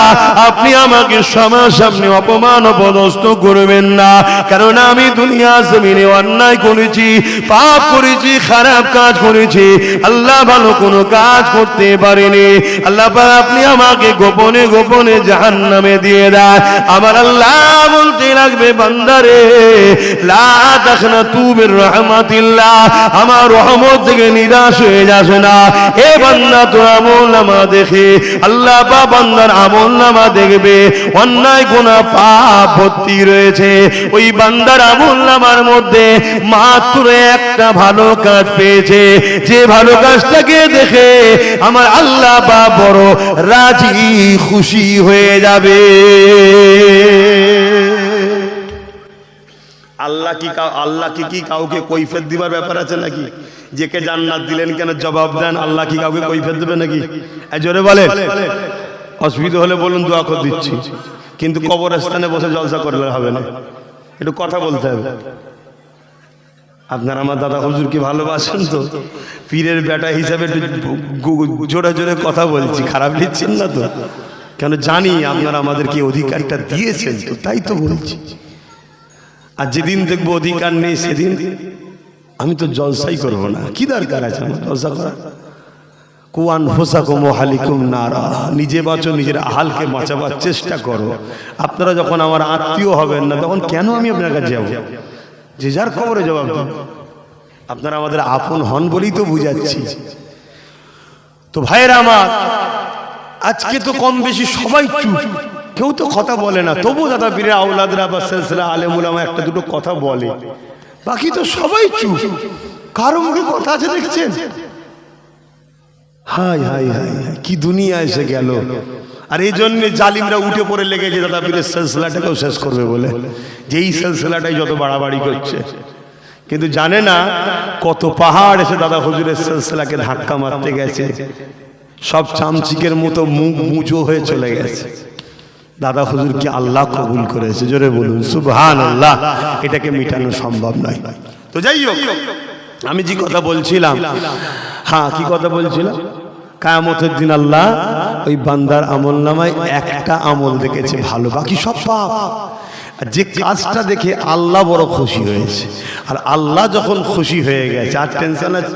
আপনি আমাকে সামনে অপমান অপদস্থ করবেন না, কারণ আমি দুনিয়া জমিনে অন্যায় করেছি, পাপ করেছি, খারাপ কাজ করেছি, আল্লাহ ভালো কোনো কাজ করতে পারিনি। আল্লাহ পাক আপনি আমাকে গোপনে গোপনে জাহান্নামে দিয়ে দেন। আমার আল্লাহ বলতে লাগবে, বান্দারে লা তাখনাতু মির রাহমাতিল্লাহ, আমার রহমত থেকে নিরাশ হয়ে যাস না। এ বান্দা তোর আমলনামা দেখে আল্লাহ পাক বান্দার আমলনামা দেখবে, অন্যায় গুনাহ পাপ ভর্তি রয়েছে। ওই বান্দার আমলনামার মধ্যে মাত্র একটা ভালো কাজ পেয়েছে, যে ভালো কাজটাকে দেখে আমার আল্লাহ পাক বড় রাজি খুশি হয়ে যাবে। আল্লাহ কি কাউকে কৈফিয়ত দিবার ব্যাপার আছে নাকি? যে কে জান্নাত দিলেন কেন জবাব দেন? আল্লাহ কি কাউকে কৈফিয়ত দেবে নাকি? জোরে বলেন। অসুবিধা হলে বলুন, দোয়া করে দিচ্ছি। কিন্তু কবরস্থানে বসে জলসা করলে হবে না, একটু কথা বলতে হবে। আপনারা আমার দাদা হুজুরকে ভালোবাসেন তো, পীরের বেটা হিসাবে জোরে জোরে কথা বলছি, খারাপ নিচ্ছেন না তো? কেন জানি আপনারা আমাদেরকে অধিকারটা দিয়েছেন, তো তাই তো বলছি। আর যেদিন দেখবো অধিকার নেই, সেদিন আমি তো জলসাই করবো না। কি দরকার আছে আমার জলসা করা? কুয়ান ফুসাকুম ওয়াহালিকুম নারা, নিজে বাঁচো, নিজের আহালকে বাঁচাবার চেষ্টা করো। আপনারা যখন আমার আত্মীয় হবেন না, তখন কেন আমি আপনার কাছে যাবো? যে যার খবরে জবাব দেব। আপনারা আমাদের আপন হন বলেই তো বুঝাচ্ছি। তো ভাইয়েরা আমার, আজকে তো কম বেশি সবাই চুপ, কেউ তো কথা বলে না। তবু দাদা পীরের আওলাদরা বা সিলসিলা আলেম উলামা একটা দুটো কথা বলে, বাকি তো সবাই চুপ। কারো মুখে কথা আছে দেখছেন? হাই হাই হাই, কি দুনিয়া এসে গেল। আর এই জন্য জালিমরা উঠে পড়ে লেগেছে দাদা পীরের সিলসিলাটাকেও শেষ করবে বলে, যে এই সিলসিলাটাই যত বাড়াবাড়ি করছে। কিন্তু জানে না কত পাহাড় এসে দাদা হুজুরের সিলসিলাকে ধাক্কা মারতে গেছে, সব চামচিকের মতো মুখ মুজো হয়ে চলে গেছে। দাদা হুজুরকে আল্লাহ কবুল করেছে, জোরে বলুন সুবহানাল্লাহ। এটাকে মিটানো সম্ভব নয়। তো যাই হোক, আমি যে কথা বলছিলাম, হ্যাঁ কি কথা বলছিলাম, কিয়ামতের দিন আল্লাহ ওই বান্দার আমল নামায় একটা আমল দেখেছে ভালো, বাকি সব পাপ। যে কাজটা দেখে আল্লাহ বড় খুশি হয়েছে, আর আল্লাহ যখন খুশি হয়ে গেছে আর টেনশন আছে।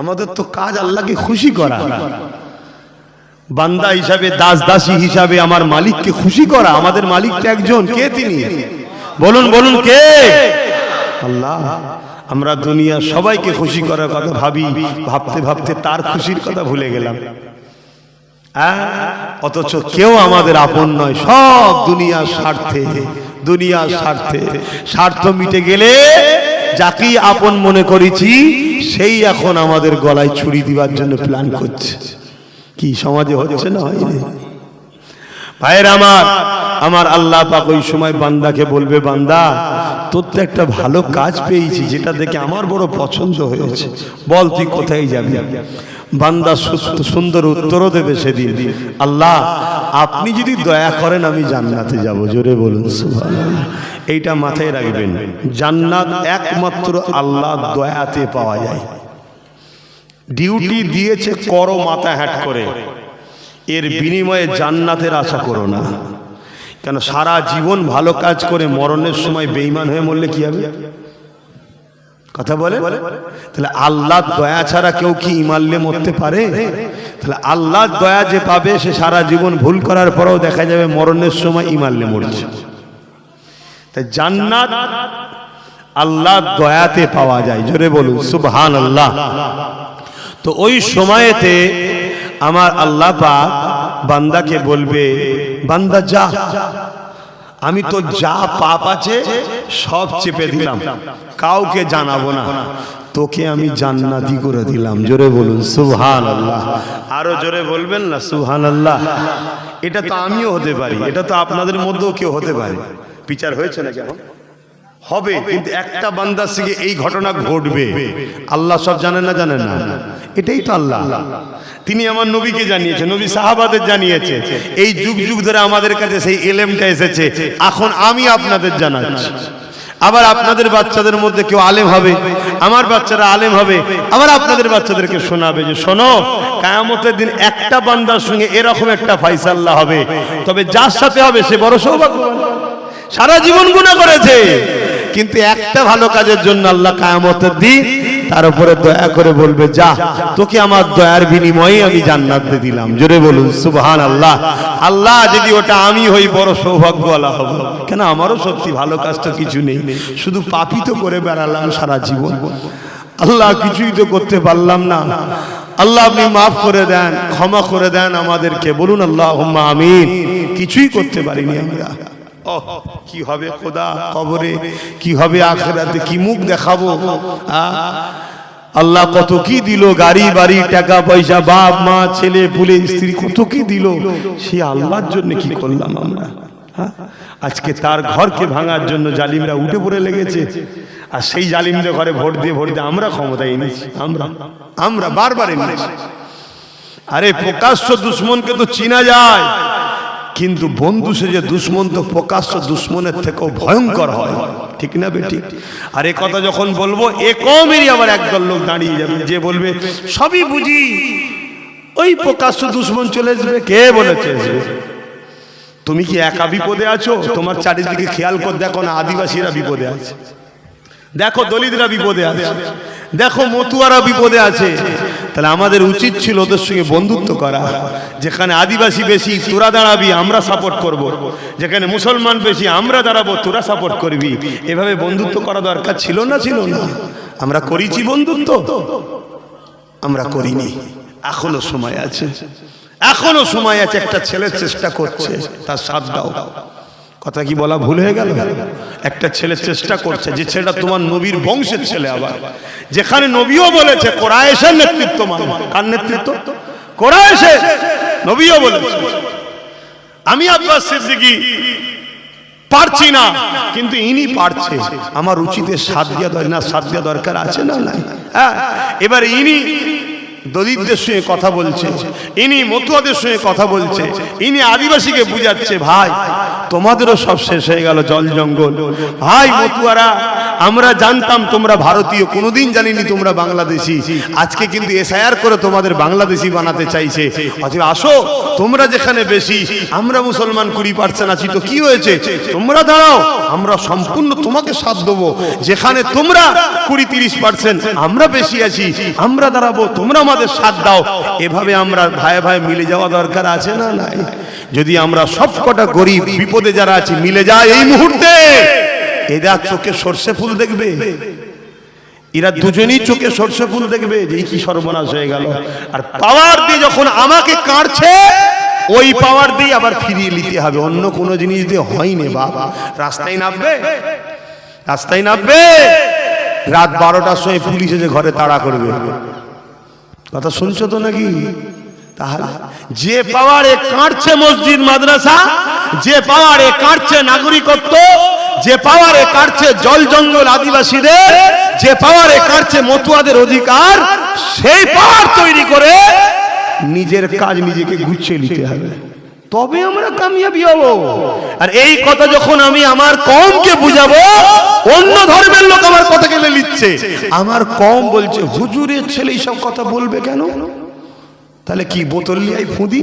আমাদের তো কাজ আল্লাহকে খুশি করা, বান্দা হিসাবে, দাস দাসী হিসাবে আমার মালিককে খুশি করা। আমাদের মালিকটা একজন, কে তিনি? বলুন বলুন কে? আল্লাহ। আমরা দুনিয়া সবাইকে খুশি করার কথা ভাবি, ভাবতে ভাবতে তার খুশির কথা ভুলে গেলাম। অথচ কেউ আমাদের আপন নয়, সব দুনিয়ার স্বার্থে, দুনিয়ার স্বার্থে। স্বার্থ মিটে গেলে যাকেই আপন মনে করেছি সেই এখন আমাদের গলায় ছুরি দিবার জন্য প্ল্যান করছে। কি সমাজে হচ্ছে না? হয়নি ভাইয়ের আমার, আমার আল্লাহ পাক ওই সময় বান্দাকে বলবে, বান্দা তোর তো একটা ভালো কাজ পেয়েছি যেটা দেখে আমার বড় পছন্দ হয়েছে, বল তুই কোথায় যাবি? বান্দা সুন্দর উত্তরও দেবে সেদিন, আল্লাহ আপনি যদি দয়া করেন আমি জান্নাতে যাব। জোরে বলুন সুবহানাল্লাহ। এইটা মাথায় রাখবেন, জান্নাত একমাত্র আল্লাহর দয়াতে পাওয়া যায়। ডিউটি দিয়েছে করো মাথা হ্যাট করে, এর বিনিময়ে জান্নাতের আশা করো না। কেন সারা জীবন ভালো কাজ করে মরণের সময় বেঈমান হয়ে মরলে কি হবে? কথা বলে। তাহলে আল্লাহর দয়া ছাড়া কেউ কি ইমানলে মরতে পারে? তাহলে আল্লাহর দয়া যে পাবে সে সারা জীবন ভুল করার পরেও দেখা যাবে মরণের সময় ইমানলে মরছে। তাই জান্নাত আল্লাহর দয়াতে পাওয়া যায়। জোরে বলুন সুবহানাল্লাহ। তো ওই সময়েতে আমার আল্লাহ পাক বান্দাকে বলবে, বান্দা যা, আমি তো যা পাপ আছে সব চেপে দিলাম, কাউকে জানাবো না, তোকে আমি জান্নাতি করে দিলাম। জোরে বলুন সুবহানাল্লাহ। আরো জোরে বলবেন না সুবহানাল্লাহ। এটা তো আমিও হতে পারি, এটা তো আপনাদের মধ্যেও কেউ হতে পারে। বিচার হয়েছে না কেন? হবে, কিন্তু একটা বান্দার থেকে এই ঘটনা ঘটবে। আল্লাহ সব জানেন না? জানেন না? এটাই তো আল্লাহ। তিনি আমার নবীকে জানিয়েছে, নবী সাহাবাদের জানিয়েছে, এই যুগ যুগ ধরে আমাদের কাছে সেই এলেমটা এসেছে। এখন আমি আপনাদের জানাচ্ছি। আবার আপনাদের বাচ্চাদের মধ্যে কেউ আলেম হবে, আমার বাচ্চারা আলেম হবে, আবার আপনাদের বাচ্চাদেরকে শোনাবে যে শোনো, কিয়ামতের দিন একটা বান্দার সঙ্গে এরকম একটা ফায়সালা হবে, তবে যার সাথে হবে সে বড় সৌভাগ্যবান। সারা জীবন গুনাহ করেছে, কিন্তু একটা ভালো কাজের জন্য আল্লাহ কিয়ামতের দিন তার উপরে দয়া করে বলবে, যা, তোকে আমার দয়ার বিনিময়ে আমি জান্নাত দিয়ে দিলাম। জোরে বলুন সুবহানাল্লাহ। আল্লাহ যদি ওটা আমি হই বড় সৌভাগ্যওয়ালা হব। কেন আমারও সত্যি ভালো কাজ তো কিছু নেই, শুধু পাপই তো করে বেড়ালাম সারা জীবন। আল্লাহ কিছুই তো করতে পারলাম না। আল্লাহ আপনি মাফ করে দেন, ক্ষমা করে দেন আমাদেরকে। বলুন আল্লাহুম্মা আমিন। কিছুই করতে পারিনি আমরা। কি হবে খোদা কবরে, কি হবে আখিরাতে, কি মুখ দেখাবো? আল্লাহ কত কি দিল, গাড়ি বাড়ি টাকা পয়সা, বাপ মা ছেলে পুলে স্ত্রী, কত কি দিল। সে আল্লাহর জন্য কি করলাম আমরা? আজকে তার ঘরকে ভাঙার জন্য জালিমরা উঠে পড়ে লেগেছে, আর সেই জালিমদের ঘরে ভোট দিয়ে আমরা ক্ষমতায় এনেছি। আমরা বারবার এনেছি। আরে প্রকাশ্য দুশ্মনকে তো চিনা যায়, কিন্তু বন্ধু সে যে দুশ্মন তো প্রকাশ্য দুশ্মনের থেকেও ভয়ঙ্কর হয়। ঠিক না বেটি? আর এ কথা যখন বলবো এ কমেরই আবার একদল লোক দাঁড়িয়ে যাবে, যে বলবে সবই বুঝি, ওই প্রকাশ্য দুশ্মন চলে আসবে। কে বলেছে? তুমি কি একা বিপদে আছো? তোমার চারিদিকে খেয়াল করে দেখো না, আদিবাসীরা বিপদে আছে, দেখো দলিতরা বিপদে আছে, দেখো মতুয়ারা বিপদে আছে। তাহলে আমাদের উচিত ছিল ওদের সঙ্গে বন্ধুত্ব করা। যেখানে আদিবাসী বেশি তোরা দাঁড়াবি, আমরা সাপোর্ট করব। যেখানে মুসলমান বেশি আমরা দাঁড়াবো, তোরা সাপোর্ট করবি। এভাবে বন্ধুত্ব করা দরকার ছিল না? ছিল না? আমরা করেছি বন্ধুত্ব? আমরা করিনি। এখনো সময় আছে, এখনো সময় আছে। একটা ছেলে চেষ্টা করছে, তার সাথ দাও। কথা কি বলা ভুল হয়ে গেল? একটা ছেলে চেষ্টা করছে, যে ছেলেটা তোমার নবীর বংশের ছেলে, আবার যেখানে নবীও বলেছে কোরাইশের নেতৃত্ব মানো। কার নেতৃত্ব? কোরাইশের। নবীও বলেছে। আমি আব্বাস সিদ্দিকী পারছি না, কিন্তু ইনি পারছে, আমার উচিতে সাথ দেওয়া দরকার, না সাথ দেওয়া দরকার আছে না? নাই। হ্যাঁ, এবার ইনি দলিতদের সঙ্গে কথা বলছে, ইনি মতুয়াদের সঙ্গে কথা বলছে, ইনি আদিবাসীকে বুঝাচ্ছে ভাই তোমাদেরও সব শেষ হয়ে গেল জল জঙ্গল। ভাই মতুয়ারা আমরা জানতাম তোমরা ভারতীয়, কোনোদিন জানিনি তোমরা বাংলাদেশি। আজকে কিন্তু এসআইআর করে তোমাদের বাংলাদেশি বানাতে চাইছে। অথবা আসো তোমরা যেখানে বেশি, আমরা মুসলমান 20% আছি, তো কি হয়েছে তোমরা দাঁড়াও, আমরা সম্পূর্ণ তোমাকে সাথ দেবো। যেখানে তোমরা 20-30% আমরা বেশি আছি, আমরা দাঁড়াবো, তোমরা আমাদের সাথ দাও। এভাবে আমরা ভাই ভাই মিলে যাওয়া দরকার আছে না নাই? যদি আমরা সবকটা গরিব বিপদে যারা আছি মিলে যায় এই মুহূর্তে, এরা চোখে সর্ষে ফুল দেখবে, এরা দুজনেই চোখে সর্ষে ফুল দেখবে যে কি সর্বনাশ হয়ে গেল। আর পাওয়ার দিয়ে যখন আমাকে কাটছে, ওই পাওয়ার দিয়ে আবার ফিরিয়ে নিতে হবে, অন্য কোনো জিনিস দিয়ে হয়নি। বাবা রাস্তায় নামবে, রাস্তায় নামবে, রাত 12টার সময় পুলিশ এসে ঘরে তাড়া করবে। কথা শুনছো তো নাকি? তাহলে যে পাওয়ারে কাটছে মসজিদ মাদ্রাসা, যে পাওয়ারে কাটছে নাগরিকত্ব, যে পাওয়ারে কাটছে জল জঙ্গল আদিবাসীদের, যে পাওয়ারে কাটছে মতুয়াদের অধিকার, সেই পাওয়ার তৈরি করে নিজের কাজ নিজেকে গুছিয়ে নিতে হবে, তবে আমরা কামিয়াবি হব। আর এই কথা যখন আমি আমার কওমকে বুঝাবো, অন্য ধর্মের লোক আমার কথা কেন নিচ্ছে? আমার কওম বলছে হুজুরের ছেলে এইসব কথা বলবে কেন? তাহলে কি বোতল নিয়ে ফুঁদি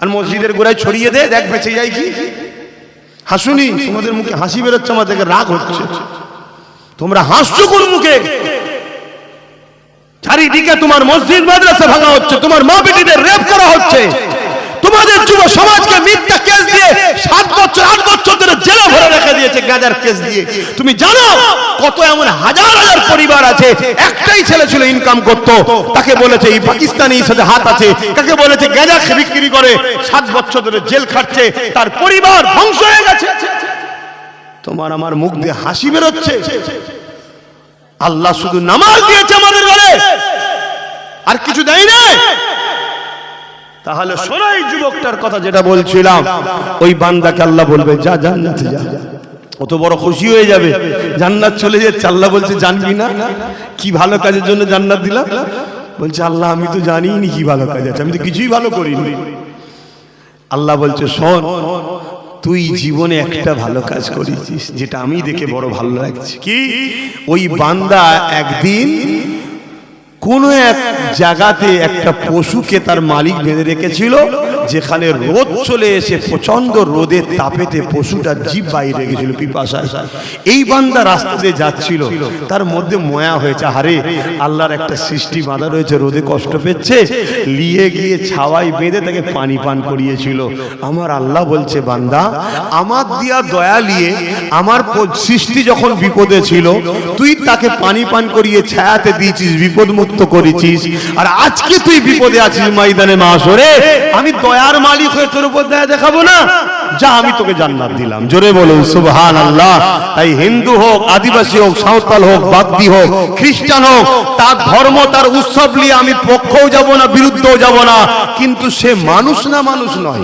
আর মসজিদের গোড়ায় ছড়িয়ে দে, দেখ বেঁচে যায় কি? হাসুনি, তোমাদের মুখে হাসি বেরোচ্ছে, আমার দেখে রাগ হচ্ছে। তোমরা হাসছো কোন মুখে? চারিদিকে তোমার মসজিদ মাদ্রাসা ভাঙা হচ্ছে, তোমার মা বেটিদের রেপ করা হচ্ছে, তোমাদের যুব সমাজকে মিথ্যা কেস দিয়ে 7 বছর 8 বছর ধরে জেলে ভরে রেখে দিয়েছে গাঁজার কেস দিয়ে। তুমি জানো কত এমন হাজার হাজার পরিবার আছে, একটাই ছেলে ছিল ইনকাম করতো, তাকে বলেছে এই পাকিস্তানির সাথে হাত আছে, তাকে বলেছে গাঁজা বিক্রি করে 7 বছর ধরে জেল খাটছে, তার পরিবার ধ্বংস হয়ে গেছে। তোমার আমার মুখ দিয়ে হাসি বেরোচ্ছে। আল্লাহ শুধু নামাজ দিয়েছে আমাদের ঘরে, আর কিছু দেয় না। তাহলে শোনাই যুবকটার কথা যেটা বলছিলাম, ওই বান্দাকে আল্লাহ বলবে যা জান্নাতে যা। কত বড় খুশি হয়ে যাবে, জান্নাত চলে যাচ্ছে। আল্লাহ বলছে জানবি না কি ভালো কাজের জন্য জান্নাত দিলাম? বলছে আল্লাহ আমি তো জানিনি কি ভালো কাজ আছে, আমি তো কিছুই ভালো করিনি। আল্লাহ বলছে শোন, তুই জীবনে একটা ভালো কাজ করেছিস যেটা আমি দেখে বড় ভালো লাগছে। কি? ওই বান্দা একদিন কোন এক জায়গাতে একটা পশুকে তার মালিক বেঁধে রেখেছিল, যেখানে রোদ চলে এসে প্রচন্ড রোদের তাপেতে পশুটার জিভ বাইরে গেছিল পিপাসায়। এই বান্দা রাস্তা দিয়ে যাচ্ছিল, তার মধ্যে ময়া হয়েছে, হারে আল্লাহর একটা সৃষ্টি বাঁধা রয়েছে, রোদে কষ্ট পেচ্ছে, নিয়ে গিয়ে ছাওয়ায় বেঁধে তাকে পানি পান করিয়েছিল। আমার আল্লাহ বলছে বান্দা, আমার দিয়া দয়া নিয়ে আমার সৃষ্টি যখন বিপদে ছিল, তুই তাকে পানি পান করিয়ে ছায়াতে দিয়েছিস, বিপদ মুক্ত করেছিস, আর আজকে তুই বিপদে আছিস ময়দানে মাশরে, আমি দয়ার মালিক হয়ে তোর উপর দয়া দেখাবো না? যা, আমি তোকে জান্নাত দিলাম। জোরে বলুন সুবহানাল্লাহ। তাই হিন্দু হোক, আদিবাসী হোক, সাঁওতাল হোক, বাগদি হোক, খ্রিস্টান হোক, তার ধর্ম তার উৎসব নিয়ে আমি পক্ষও যাব না বিরুদ্ধেও যাব না, কিন্তু সে মানুষ না মানুষ নয়।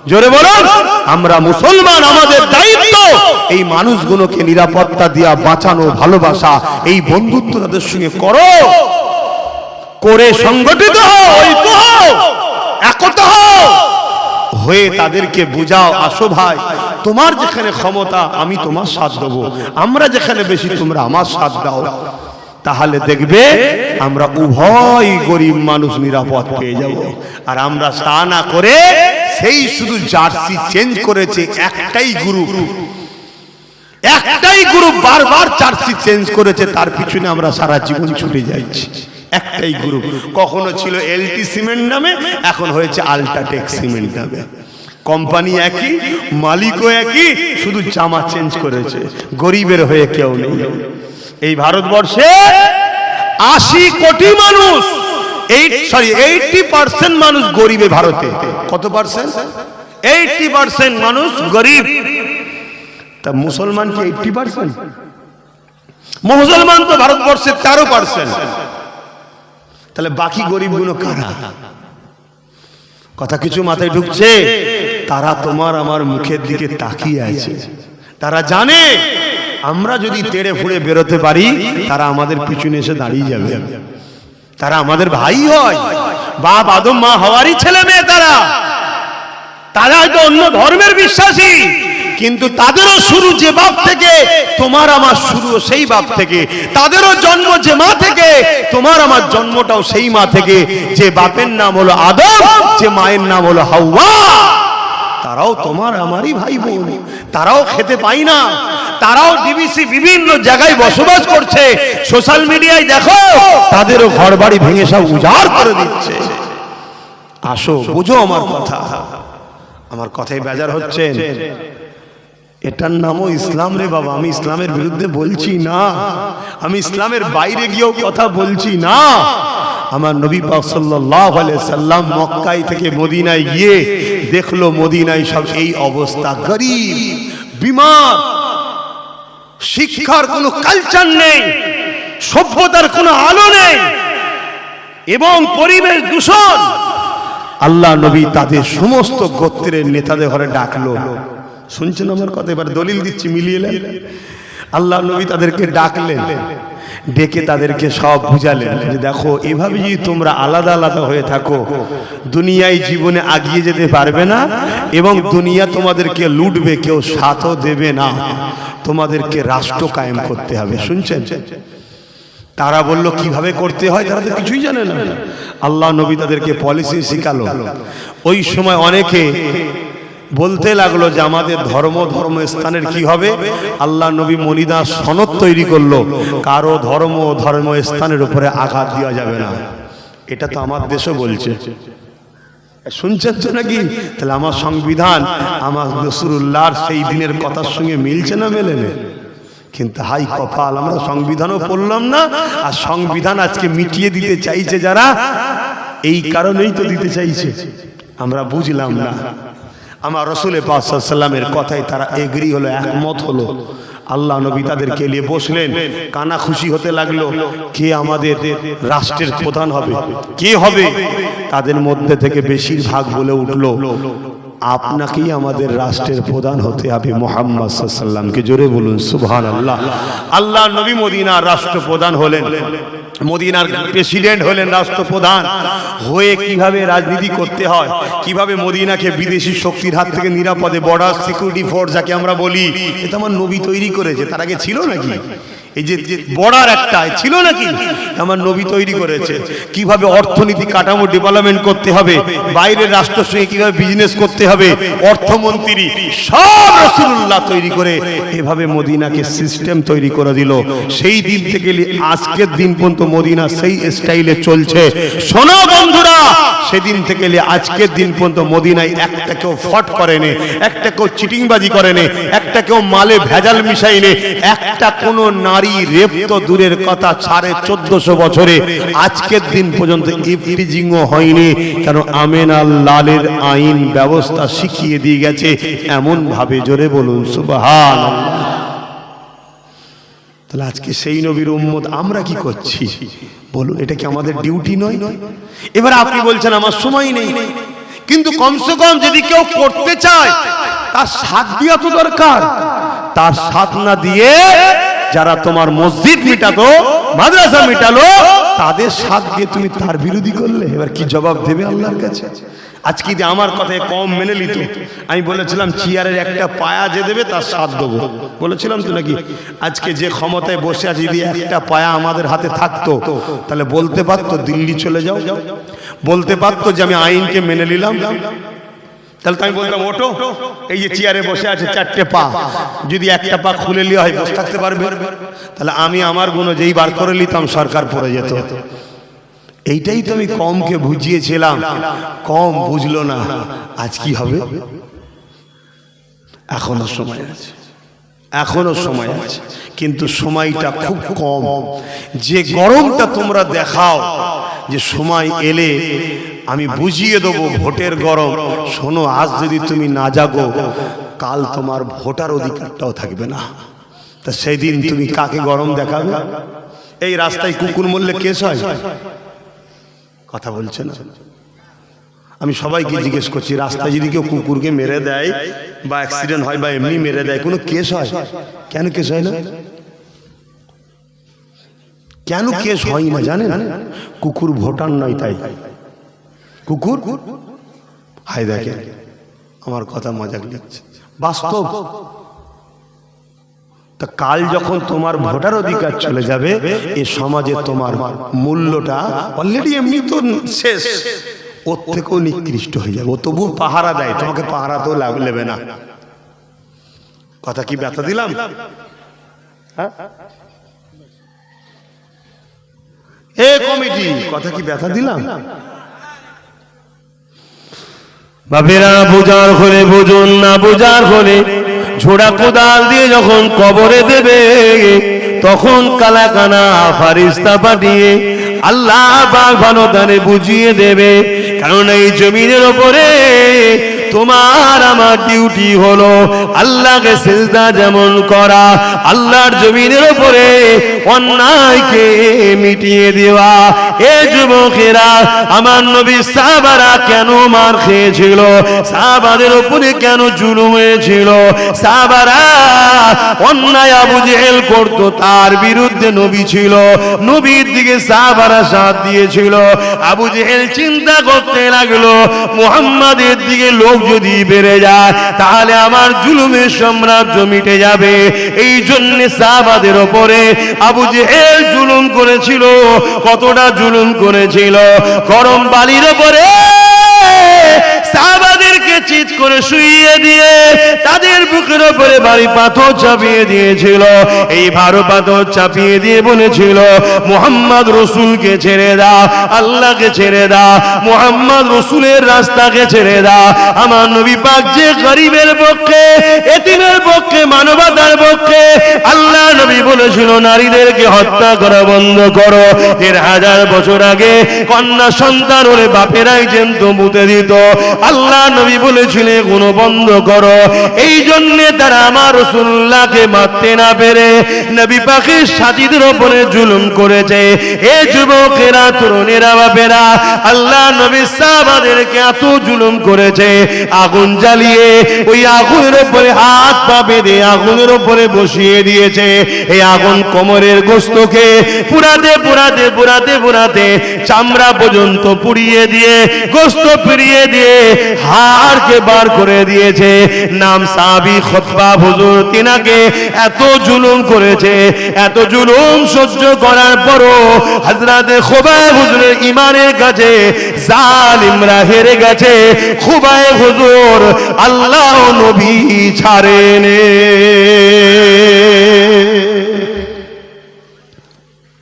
জোরে বলুন। আমরা মুসলমান, আমাদের দায়িত্ব এই মানুষগুলোকে নিরাপত্তা দিয়া বাঁচানো, ভালোবাসা, এই বন্ধুত্ব তাদের সঙ্গে করো, করে সংগঠিত হও, ঐক্য হও, একতা হও, হয়ে তাদেরকে বুঝাও আসো ভাই তোমার যেখানে ক্ষমতা আমি তোমার সাথ দেবো, আমরা যেখানে বেশি তোমরা আমার সাথ দাও। তাহলে দেখবে আমরা উভয় গরিব মানুষ নিরাপদ পেয়ে যাব। আর আমরা তা না করে সেই শুধু জার্সি চেঞ্জ করেছে একটাই গ্রুপ, একটাই গ্রুপ বারবার জার্সি চেঞ্জ করেছে, তার পিছনে আমরা সারা জীবন ছুটে যাচ্ছি। একটাই গ্রুপ, কখনো ছিল এলটি সিমেন্ট নামে, এখন হয়েছে আল্ট্রাটেক সিমেন্ট নামে। কোম্পানি একই, মালিকও একই, শুধু জামা চেঞ্জ করেছে। গরিবের হয়ে কেউ নেই। এই ভারতবর্ষে 80 কোটি মানুষ, 80% মানুষ গরিবে। ভারতে কত পার্সেন্ট? 80% মানুষ গরিব। তা মুসলমান কি 80%? মুসলমান তো ভারতবর্ষে 13%। তাহলে বাকি গরিবগুলো কারা? কথা কিছু মাথায় ঢুকছে? তারা তোমার আমার মুখের দিকে তাকিয়ে আছে। তারা জানে আমরা যদি তেড়ে ফুড়ে বেরোতে পারি, তারা আমাদের পিছনে এসে দাঁড়িয়ে যাবে। তারা আমাদের ভাই হয়, বাপ আদম মা হাওয়ারই ছেলে মেয়ে। তারা হয়তো অন্য ধর্মের বিশ্বাসী, কিন্তু তাদেরও শুরু যে বাপ থেকে, তোমার আমার শুরু সেই বাপ থেকে। তাদেরও জন্ম যে মা থেকে, তোমার আমার জন্মটাও সেই মা থেকে। যে বাপের নাম হলো আদম, যে মায়ের নাম হলো হাওয়া। তারাও তোমার আমারই ভাই বোন। তারাও খেতে পাই না, তারাও ডিবিসি বিভিন্ন জায়গায় বসবাস করছে। সোশ্যাল মিডিয়ায় দেখো, তাদেরও ঘর বাড়ি ভেঙে সব উজাড় করে দিচ্ছে। আসো বুঝো আমার কথা। আমার কথায় বেজার হচ্ছেন? এটার নামও ইসলাম রে বাবা। আমি ইসলামের বিরুদ্ধে বলছি না, আমি ইসলামের বাইরে গিয়েও কথা বলছি না। আমার নবী পাক সাল্লাল্লাহু আলাইহি সাল্লাম মক্কায় থেকে মদিনায় গিয়ে দেখলো মদিনায় সব এই অবস্থা, গরিব, বিমার, শিক্ষার কোনো কালচার নেই, সভ্যতার কোনো আলো নেই, এবং পরিবেশ দূষণ। আল্লাহ নবী তাদের সমস্ত গোত্রের নেতাদের ঘরে ডাকলো। শুনছেন আমার কথা? এবার দলিল দিচ্ছি, মিলিয়ে নেন। আল্লাহ নবী তাদেরকে ডাকলেন, ডেকে তাদেরকে সব বুঝালেন যে দেখো, এভাবে যদি তোমরা আলাদা আলাদা হয়ে থাকো, দুনিয়ায় জীবনে আগিয়ে যেতে পারবে না, এবং দুনিয়া তোমাদেরকে লুটবে, কেউ সাথও দেবে না। তোমাদেরকে রাষ্ট্র কায়েম করতে হবে। শুনছেন? তারা বলল কিভাবে করতে হয়, তারা তো কিছুই জানে না। আল্লাহ নবী তাদেরকে পলিসি শিখালো। ওই সময় অনেকে বলতে লাগলো যে আমাদের ধর্ম স্থানের কি হবে। আল্লাহ নবী মনিদা সনদ তৈরি করলো, কারো ধর্ম স্থানের উপরে আঘাত দেওয়া যাবে না। এটা তো আমার দেশও বলছে, শুনছেন তো নাকি? তাহলে আমার সংবিধান আমার রাসূলুল্লাহর সেই দিনের কথার সঙ্গে মিলছে না মেলে না? কিন্তু হাই কপাল, আমরা সংবিধানও পড়লাম না, আর সংবিধান আজকে মিটিয়ে দিতে চাইছে যারা, এই কারণেই তো দিতে চাইছে, আমরা বুঝলাম না। আমার রাসূল পাক সাল্লাল্লাহু আলাইহি ওয়াসাল্লামের কথায় তারা এগ্রি হলো, একমত হলো। আল্লাহ নবী তাদেরকে নিয়ে বসলেন, কানা খুশি হতে লাগলো, কে আমাদের রাষ্ট্রের প্রধান হবে, কে হবে। তাদের মধ্যে থেকে বেশিরভাগ বলে উঠলো, আপনাকেই আমাদের রাষ্ট্রের প্রধান হতে হবে, মুহাম্মদ সাল্লাল্লাহু আলাইহি ওয়াসাল্লামকে। জোরে বলুন সুবহানাল্লাহ। আল্লাহ নবী মদিনার রাষ্ট্রপ্রধান হলেন, মদিনার প্রেসিডেন্ট হলেন, রাষ্ট্রপ্রধান হয়ে কিভাবে রাজনীতি করতে হয়, কিভাবে মদিনাকে বিদেশি শক্তির হাত থেকে নিরাপদে, বর্ডার সিকিউরিটি ফোর্স যাকে আমরা বলি, এটা আমার নবী তৈরি করেছে। তার আগে ছিল নাকি? এই যে বর্ডার একটা ছিল নাকি? আমার নবী তৈরি করেছে। কিভাবে অর্থনীতি কাঠামো ডেভেলপমেন্ট করতে হবে, বাইরের রাষ্ট্রের সঙ্গে কিভাবে বিজনেস করতে হবে, অর্থমন্ত্রী সব রাসূলুল্লাহ তৈরি করে এভাবে মদিনাকে সিস্টেম তৈরি করে দিল। সেই দিন থেকে আজকের দিন পর্যন্ত মদিনা সেই স্টাইলে চলছে। শোনো বন্ধুরা, সেদিন থেকে আজকের দিন পর্যন্ত মদিনায় একটা কেউ ফট করেনি, একটা কেউ চিটিংবাজি করেনি, একটা কেউ মালে ভেজাল মিশাইনি, একটা কোনো নারী রেপ তো দূরের কথা, 1450 বছরে আজকের দিন পর্যন্ত ইফটিজিংও হয়নি। কারণ আমেনাল লালের আইন ব্যবস্থা শিখিয়ে দিয়ে গেছে এমন ভাবে। জোরে বলুন সুবহানাল্লাহ। তাহলে আজকে সেই নবীর উম্মত আমরা কি করছি বলুন? এটা কি আমাদের ডিউটি নয়? এবার আপনি বলছেন আমার সময় নেই, কিন্তু কমসে কম যদি কেউ করতে চায় তার সাথ দেওয়া তো দরকার। তার সাথ না দিয়ে যারা তোমার মসজিদ মিটাতো, মাদ্রাসা মিটালো, তাদের সাথ দিয়ে তুমি তার বিরোধী করলে, এবার কি জবাব দেবে আল্লাহর কাছে? আজকে যদি আমার কথায় কম মেনে নিত, আমি বলেছিলাম চেয়ারের একটা পায়া যে দেবে তার সাথ দেবো, বলেছিলাম তো নাকি? আজকে যে ক্ষমতায় বসে আছে, যদি একটা পায়া আমাদের হাতে থাকতো, তাহলে বলতে পারতো দিল্লি চলে যাও, বলতে পারতো যে আমি আইনকে মেনে নিলাম। তাহলে আমি বলতাম ওঠো, এই যে চেয়ারে বসে আছে 4টে পা, যদি একটা পা খুলে লিয়া হয় বসে থাকতে পারবে? তাহলে আমি আমার গুণ যেই বার করে নিতাম সরকার পড়ে যেত। এইটাই তো আমি কমকে বুঝিয়েছিলাম, কম বুঝলো না। আজ কি হবে? এখনো সময় আছে, এখনো সময় আছে, কিন্তু সময়টা খুব কম। যে গরমটা তোমরা দেখাও যে সময় এলে আমি বুঝিয়ে দেবো ভোটের গরম, শোনো, আজ যদি তুমি না জাগো, কাল তোমার ভোটার অধিকারটাও থাকবে না। তা সেই দিন তুমি কাকে গরম দেখাবে? এই রাস্তায় কুকুর মরলে কেস হয়? কথা বলছে না। আমি সবাইকে জিজ্ঞেস করছি, রাস্তায় যদি কেউ কুকুরকে মেরে দেয় বা অ্যাক্সিডেন্ট হয় বা এমনি মেরে দেয়, কোনো কেস হয়? কেন কেস হয় না? কেন কেস হয় না জানেন? কুকুর ভোটার নয় তাই। কুকুর হায় দেখেন, আমার কথা মজাক লাগছে, বাস্তব। তা কাল যখন তোমার ভোটার অধিকার চলে যাবে, এ সমাজে তোমার মূল্যটা অলরেডি এমনি তো শেষ, ওর থেকেও নিকৃষ্ট হয়ে যাবে। ও তবু পাহারা দেয়, তোমাকে পাহারা তো লাগবে না। কথা কি ব্যথা দিলাম? এ কমিটি, কথা কি ব্যথা দিলাম? বাপেরা বোঝার হলে বুঝুন, না বোঝার হলে ঝোড়া কোদাল দিয়ে যখন কবরে দেবে, তখন কালাকানা ফারিস্তা পাঠিয়ে আল্লাহ পাক ভালো তারে বুঝিয়ে দেবে। কারণ এই জমিনের ওপরে তোমার আমার ডিউটি হলো আল্লাহকে সিজদা যেমন করা, আল্লাহর জমিনের উপরে অন্যায়কে মিটিয়ে দেওয়া। এ যুবকেরা, আমার নবী সাহাবারা কেন মার খেয়েছিল, সাহাবাদের উপরে কেন জুলুম হয়েছিল, সাহাবারা অন্যায় আবু জেহেল করত, তার বিরুদ্ধে নবী ছিল, নবীর দিকে সাহাবারা সাথ দিয়েছিল। আবু জেহেল চিন্তা করতে লাগলো, মুহাম্মাদের দিকে লোক যদি বেড়ে যায় তাহলে আমার জুলুমের সাম্রাজ্য মিটে যাবে। এই জন্য সাহাবাদের উপরে আবু জেহেল জুলুম করেছিল। কতটা জুলুম করেছিল? গরম বালির উপরে সাহাবাদেরকে চিৎ করে শুইয়ে দিয়ে তাদের বুকের উপরে ভারী পাথর চাপিয়ে দিয়েছিল। এই ভারী পাথর চাপিয়ে দিয়ে বলেছিল, মুহাম্মদ রসুলকে ছেড়ে দাও, আল্লাহকে ছেড়ে দাও, মুহাম্মদ রসুলের রাস্তাকে ছেড়ে দাও। আমার নবী পাক যে গরিবের পক্ষে, এতিমের পক্ষে, মানবতার পক্ষে, আল্লাহ নবী বলেছিল নারীদেরকে হত্যা করা বন্ধ করো। ১,৫০০ বছর আগে কন্যা সন্তান হলে বাপেরাই জ্যান্ত মুতে দিত, আল্লাহ নবী বলেছিলেন এগুলো বন্ধ করো। এই জন্য তারা আমার রাসূলুল্লাহকে মারতে না পেরে নবী পাকের সাথীদের উপরে জুলুম করেছে। এ যুবকেরা, তরুণেরা, বাপেরা, আল্লাহ নবী সাহাবাদেরকে এত জুলুম করেছে, আগুন জ্বালিয়ে ওই আগুনের উপরে হাত পা বেঁধে আগুনের উপরে বসিয়ে দিয়েছে। এই আগুন কোমরের গোশতকে পুরাতে পুরাতে পুরাতে পুরাতে চামড়া পর্যন্ত পুড়িয়ে দিয়ে, গোশত পুড়িয়ে দিয়ে হাড়কে বার করে দিয়েছে। নাম সাহাবী খুতবাব হুজুর, তিনাকে এত জুলুম করেছে, এত জুলুম সহ্য করার পরও হযরতে খুবাইব হুজুরের ঈমানের কাছে জালিমরা হেরে গেছে। খুবাইব হুজুর আল্লাহ নবী ছাড়েন।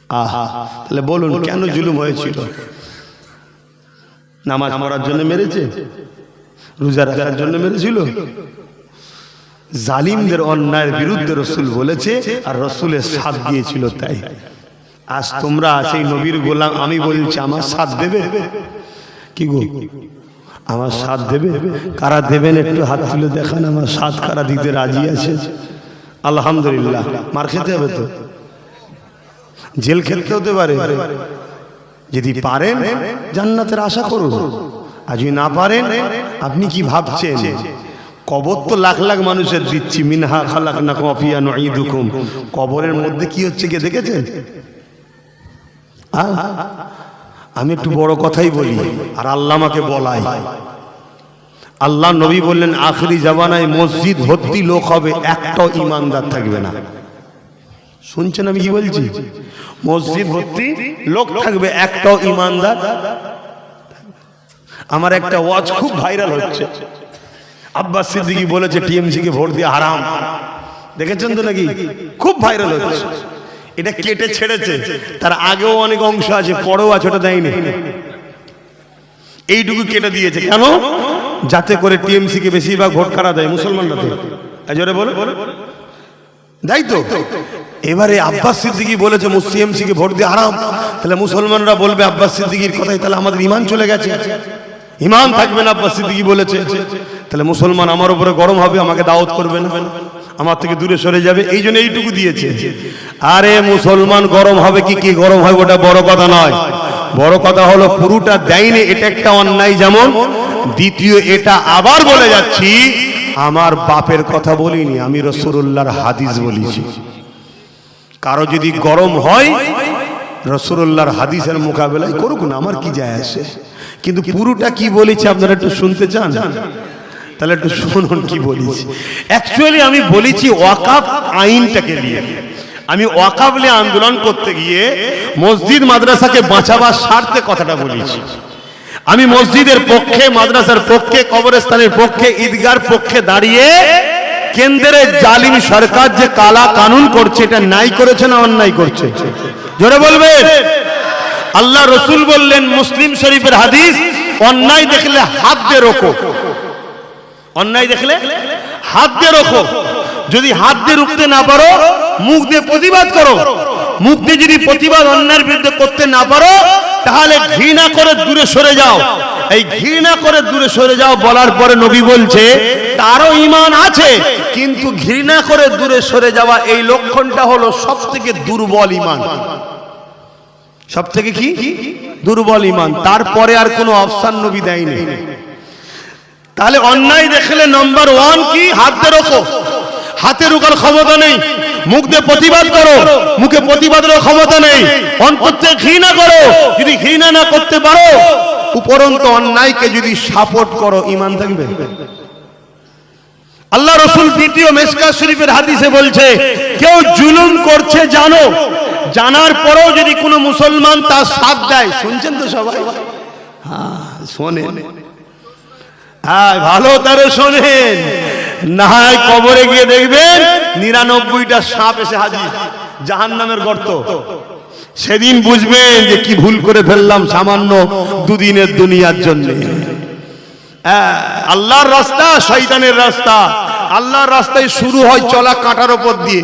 আহা, তাহলে বলুন কেন জুলুম হয়েছিল? নামাজ পড়ার জন্য মেরেছে? রোজা রাখার জন্য মেরেছিল? জালিমদের অন্যায়ের বিরুদ্ধে রসুল বলেছে, আর রসুলের সাথ দিয়েছিল। তাই আজ তোমরা সেই নবীর গোলাম, আমি বলছি আমার সাথ দেবে? কি গো, আমার সাথ দেবে? কারা দেবেন একটু হাত তুলে দেখান। আমার সাথ কারা দিতে রাজি আছে? আলহামদুলিল্লাহ। মার খেতে হবে তো, জেল খেলতে হতে পারে। যদি পারেন জান্নাতের আশা করুন, আর যদি না পারেন, আপনি কি ভাবছেন কবর তো লাখ লাখ মানুষের দিচ্ছি, মিনহা খালাকনাকুম ওয়া ফিহা নুঈদুকুম, কবরের মধ্যে কি হচ্ছে কে দেখেছেন? আমি একটু বড় কথাই বলি, আর আল্লাহ আমাকে বলাই। আল্লাহ নবী বললেন আখেরি জামানায় মসজিদ ভর্তি লোক হবে, একটাও ইমানদার থাকবে না। শুনছেন আমি কি বলছি? মসজিদ ভর্তি লোক থাকবে, একটাও ইমানদার। আমার একটা ওয়াজ খুব ভাইরাল হচ্ছে, আব্বাস সিদ্দিকী বলেছে টিএমসি কে ভোট দিয়ে হারাম। দেখেছেন তো নাকি? খুব ভাইরাল হচ্ছে। এটা কেটে ছেড়েছে, তার আগেও অনেক অংশ আছে, পরেও আছে, ওটা দেয়নি। এইটুকু কেটে দিয়েছে কেন? যাতে করে টিএমসি কে বেশিরভাগ ভোট কারা দেয়? মুসলমানরা তো। জোরে বলে দেয় তো। এবারে আব্বাস সিদ্দিকী বলেছে টিএমসি কে ভোট দিয়ে হারাম, তাহলে মুসলমানরা বলবে আব্বাস সিদ্দিকীর কথাই তাহলে আমাদের ঈমান চলে গেছে, ঈমান থাকবে না। আব্বাস সিদ্দিকী বলেছে, তাহলে মুসলমান আমার উপরে গরম হবে, আমাকে দাওয়াত করবে না, আমার থেকে দূরে সরে যাবে। এই জন্য এইটুকু দিয়েছে। আরে মুসলমান গরম হবে কি কি গরম হয় ওটা বড় কথা নয়, বড় কথা হলো পুরোটা দেয়নি, এটা একটা অন্যায়। যেমন দ্বিতীয়, এটা আবার বলে যাচ্ছি, আমার বাপের কথা বলিনি, আমি রাসূলুল্লাহর হাদিস বলেছি। কারো যদি গরম হয় রাসূলুল্লাহর হাদিসের মোকাবেলায় করুক না, আমার কি যায় আসে, কিন্তু পুরোটা কি বলেছি আপনারা একটু শুনতে চান? তাহলে একটু শুনুন কি বলেছি। অ্যাকচুয়ালি আমি বলেছি ওয়াকাফ আইনটাকে নিয়ে। আমি ওয়াকাফ নিয়ে আন্দোলন করতে গিয়ে মসজিদ মাদ্রাসাকে বাঁচাবার স্বার্থে কথাটা বলেছি। আমি মসজিদের পক্ষে, মাদ্রাসার পক্ষে, কবরস্থানের পক্ষে, ঈদগার পক্ষে দাঁড়িয়ে কেন্দ্রের জালিম সরকার যে কালা কানুন করছে, এটা ন্যায় করেছে না অন্যায় করছে? জোরে বলবেন। আল্লাহ রসুল বললেন, মুসলিম শরীফের হাদিস, অন্যায় দেখলে হাত দিয়ে রোখো। অন্যায় দেখলে হাত দিয়ে রোখো। যদি হাত দিয়ে রুখতে না পারো, মুখ দিয়ে প্রতিবাদ করো। মুখ দিয়ে যদি প্রতিবাদ অন্যায়ের বিরুদ্ধে করতে না পারো, তাহলে ঘৃণা করে দূরে সরে যাও। এই ঘৃণা করে দূরে সরে যাও বলার পরে নবী বলছে তারও ঈমান আছে, কিন্তু ঘৃণা করে দূরে সরে যাওয়া এই লক্ষণটা হলো সবথেকে দুর্বল ঈমান। সবথেকে কি দুর্বল ঈমান। তারপরে আর কোনো অপশন নবী দেয়নি। তাহলে অন্যায় দেখলে নাম্বার 1 কি? হাত দিয়ে রোখো। হাতে রোকার ক্ষমতা নেই, মুখ দিয়ে প্রতিবাদ করো। মুখে প্রতিবাদের ক্ষমতা নেই, অন্তর থেকে ঘৃণা করো। যদি ঘৃণা না করতে পারো, উপরন্ত অন্যায়কে যদি সাপোর্ট করো, ঈমান থাকবে? আল্লাহ রসুল দ্বিতীয় মিশকাত শরীফের হাদিসে বলছে, কেউ জুলুম করছে জানো, জানার পরেও যদি কোনো মুসলমান তার সাথ দেয়, শুনছেন তো সবাই? হ্যাঁ শোনেন, হ্যাঁ ভালো তারে শোনেন। না হয় কবরে গিয়ে দেখবেন 99টা সাপ এসে হাজির, জাহান্নামের গর্ত। সেদিন বুঝবেন যে কি ভুল করে ফেললাম সামান্য দুদিনের দুনিয়ার জন্য। আল্লাহর রাস্তা শয়তানের রাস্তা। আল্লাহর রাস্তায় শুরু হয় চলা কাঁটার উপর দিয়ে।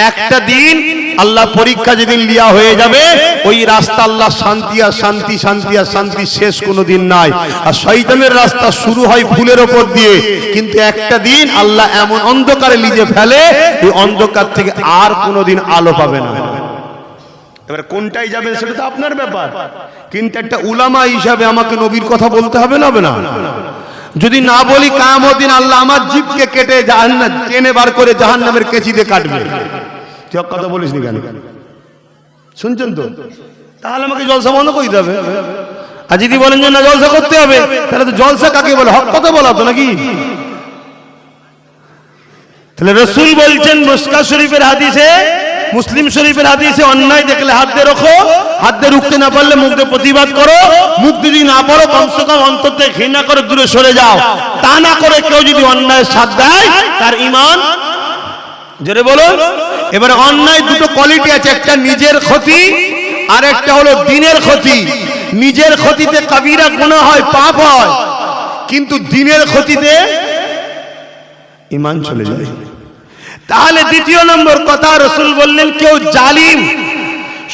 একটা দিন আল্লাহ পরীক্ষা যেদিন লিয়া হয়ে যাবে, ওই রাস্তা আল্লাহ শান্তি আর শান্তি, শান্তি আর শান্তি, শেষ কোনো দিন নাই। আর শয়তানের রাস্তা শুরু হয় ফুলের উপর দিয়ে, কিন্তু একটা দিন আল্লাহ এমন অন্ধকারে লিজে ফেলে, ওই অন্ধকার থেকে আর কোনোদিন আলো পাবে না। এবার কোনটাই যাবেন সেটা তো আপনার ব্যাপার, কিন্তু একটা উলামা হিসাবে আমাকে নবীর কথা বলতে হবে না? হবে না? যদি না বলি, কিয়ামত দিন আল্লাহ আমার জিভকে কেটে জাহান্নাম টেনে বার করে জাহান্নামের কেচিতে কাটবে। তুই কথা বলিস নি কেন? শুনছেন তো? তাহলে আমাকে জলসা বন্ধ করতে হবে। আর যদি বলেন যে না জলসা করতে হবে, তাহলে তো জলসা কাকে বলে? হক কথা বলা তো নাকি? তাহলে রাসূল বলছেন মিশকাত শরীফের হাদিসে, মুসলিম শরীফের হাদিসে, অন্যায় দেখলে হাত দিয়ে রাখো। হাত দিয়ে রুখতে না পারলে মুখ দিয়ে প্রতিবাদ করো। মুখ যদি না পারো, কমসে কম অন্তর থেকে ঘৃণা করে দূরে সরে যাও। তা না করে কেউ যদি অন্যায়ের সাথ দেয়, তার ঈমান, জোরে বলো। এবারে অন্যায় দুটো কোয়ালিটি আছে, একটা নিজের ক্ষতি আর একটা হলো দ্বীনের ক্ষতি। নিজের ক্ষতিতে কবিরা গুনাহ হয়, পাপ হয়, কিন্তু দ্বীনের ক্ষতিতে ঈমান চলে যায়। তাহলে দ্বিতীয় নম্বর কথা, রাসূল বললেন কেউ জালিম,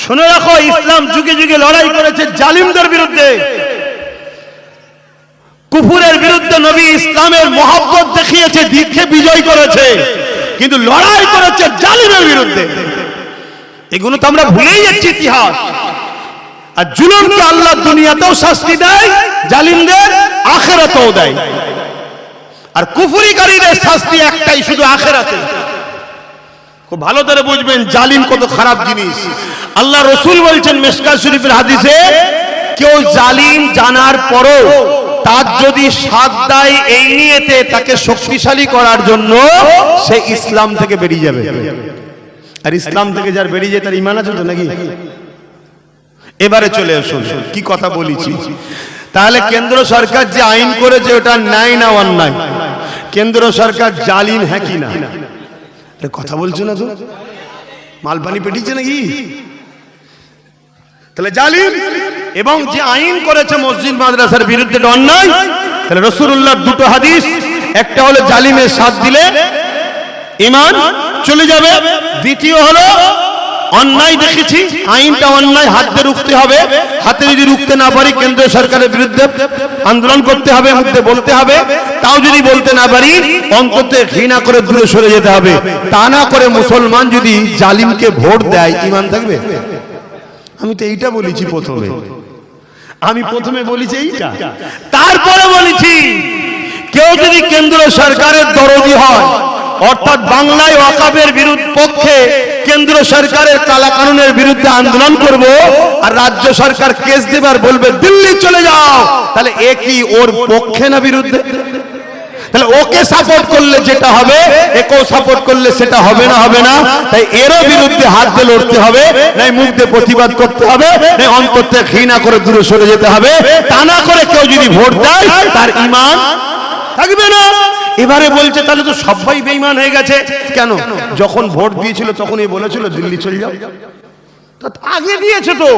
শুনে রাখো, ইসলাম যুগে যুগে লড়াই করেছে জালিমদের বিরুদ্ধে, কুফরের বিরুদ্ধে। নবী ইসলামের মহব্বত দেখিয়েছে, দীক্ষে বিজয় করেছে, কিন্তু লড়াই করেছে জালিমের বিরুদ্ধে। এগুলো তো আমরা ভুলেই যাচ্ছি ইতিহাস। আর জুলুমকে আল্লাহ দুনিয়াতেও শাস্তি দেয়, জালিমদের আখিরাতেও দেয়। আর কুফরিকারীদের শাস্তি একটাই, শুধু আখিরাতে। খুব ভালো করে বুঝবেন জালিম কত খারাপ জিনিস। আল্লাহ রসুল বলছেন মিশকাত শরীফের হাদিসে, কেউ জালিম জানার পরও তার যদি সাথ দেয় এই নিয়তে তাকে শক্তিশালী করার জন্য, সে ইসলাম থেকে বেরিয়ে যাবে। আর ইসলাম থেকে যার বেরিয়ে যায় তার ঈমান আছে তো নাকি? এবারে চলে আসুন কি কথা বলেছি। তাহলে কেন্দ্র সরকার যে আইন করেছে ওটা ন্যায় না অন্যায়? কেন্দ্র সরকার জালিম হ্যাঁ কি না? কথা বলছো না তো? মালপানি পেটিছে নাকি? তাহলে জালিম। এবং যে আইন করেছে মসজিদ মাদ্রাসার বিরুদ্ধে অন্যায়, তাহলে রাসূলুল্লাহর দুটো হাদিস, একটা হলো জালিমের সাথ দিলে ঈমান চলে যাবে। দ্বিতীয় হলো অন্যায় দেখেছি, আইনটা অন্যায়, হাত দিয়ে রুখতে হবে। হাতে যদি রুখতে না পারি, কেন্দ্র সরকারের বিরুদ্ধে আন্দোলন করতে হবে, মুখে বলতে হবে। তাও যদি বলতে না পারি, অন্তর থেকে ঘৃণা করে দূরে সরে যেতে হবে। তা না করে মুসলমান যদি জালিমকে ভোট দেয়, ঈমান থাকবে? আমি তো এইটা বলেছি প্রথমে, আমি প্রথমে বলেছি এইটা, তারপরে বলেছি কেউ যদি কেন্দ্র সরকারের দরদি হয়, অর্থাৎ বাংলায় ওয়াকফের পক্ষে কেন্দ্র সরকারের কালা কানুনের বিরুদ্ধে আন্দোলন করব, আর রাজ্য সরকার কেস দেবে আর বলবে দিল্লি চলে যাও, তাহলে এ কি ওর পক্ষে না বিরুদ্ধে? তাহলে ওকে সাপোর্ট করলে যেটা হবে, একেও সাপোর্ট করলে সেটা হবে না, হবে না। তাই এরও বিরুদ্ধে হাত দিয়ে লড়তে হবে, নাই মুখ দিয়ে প্রতিবাদ করতে হবে, নাই অন্তর থেকে ঘৃণা করে দূরে সরে যেতে হবে। তা না করে কেউ যদি ভোট দেয় তার ঈমান থাকবে না। এবারে বলছে তাহলে তো সবাই বেঈমান হয়ে গেছে। কেন? যখন ভোট দিয়েছিল তখনই বলেছিল দিল্লি চলে যাও, আগে দিয়েছে তো।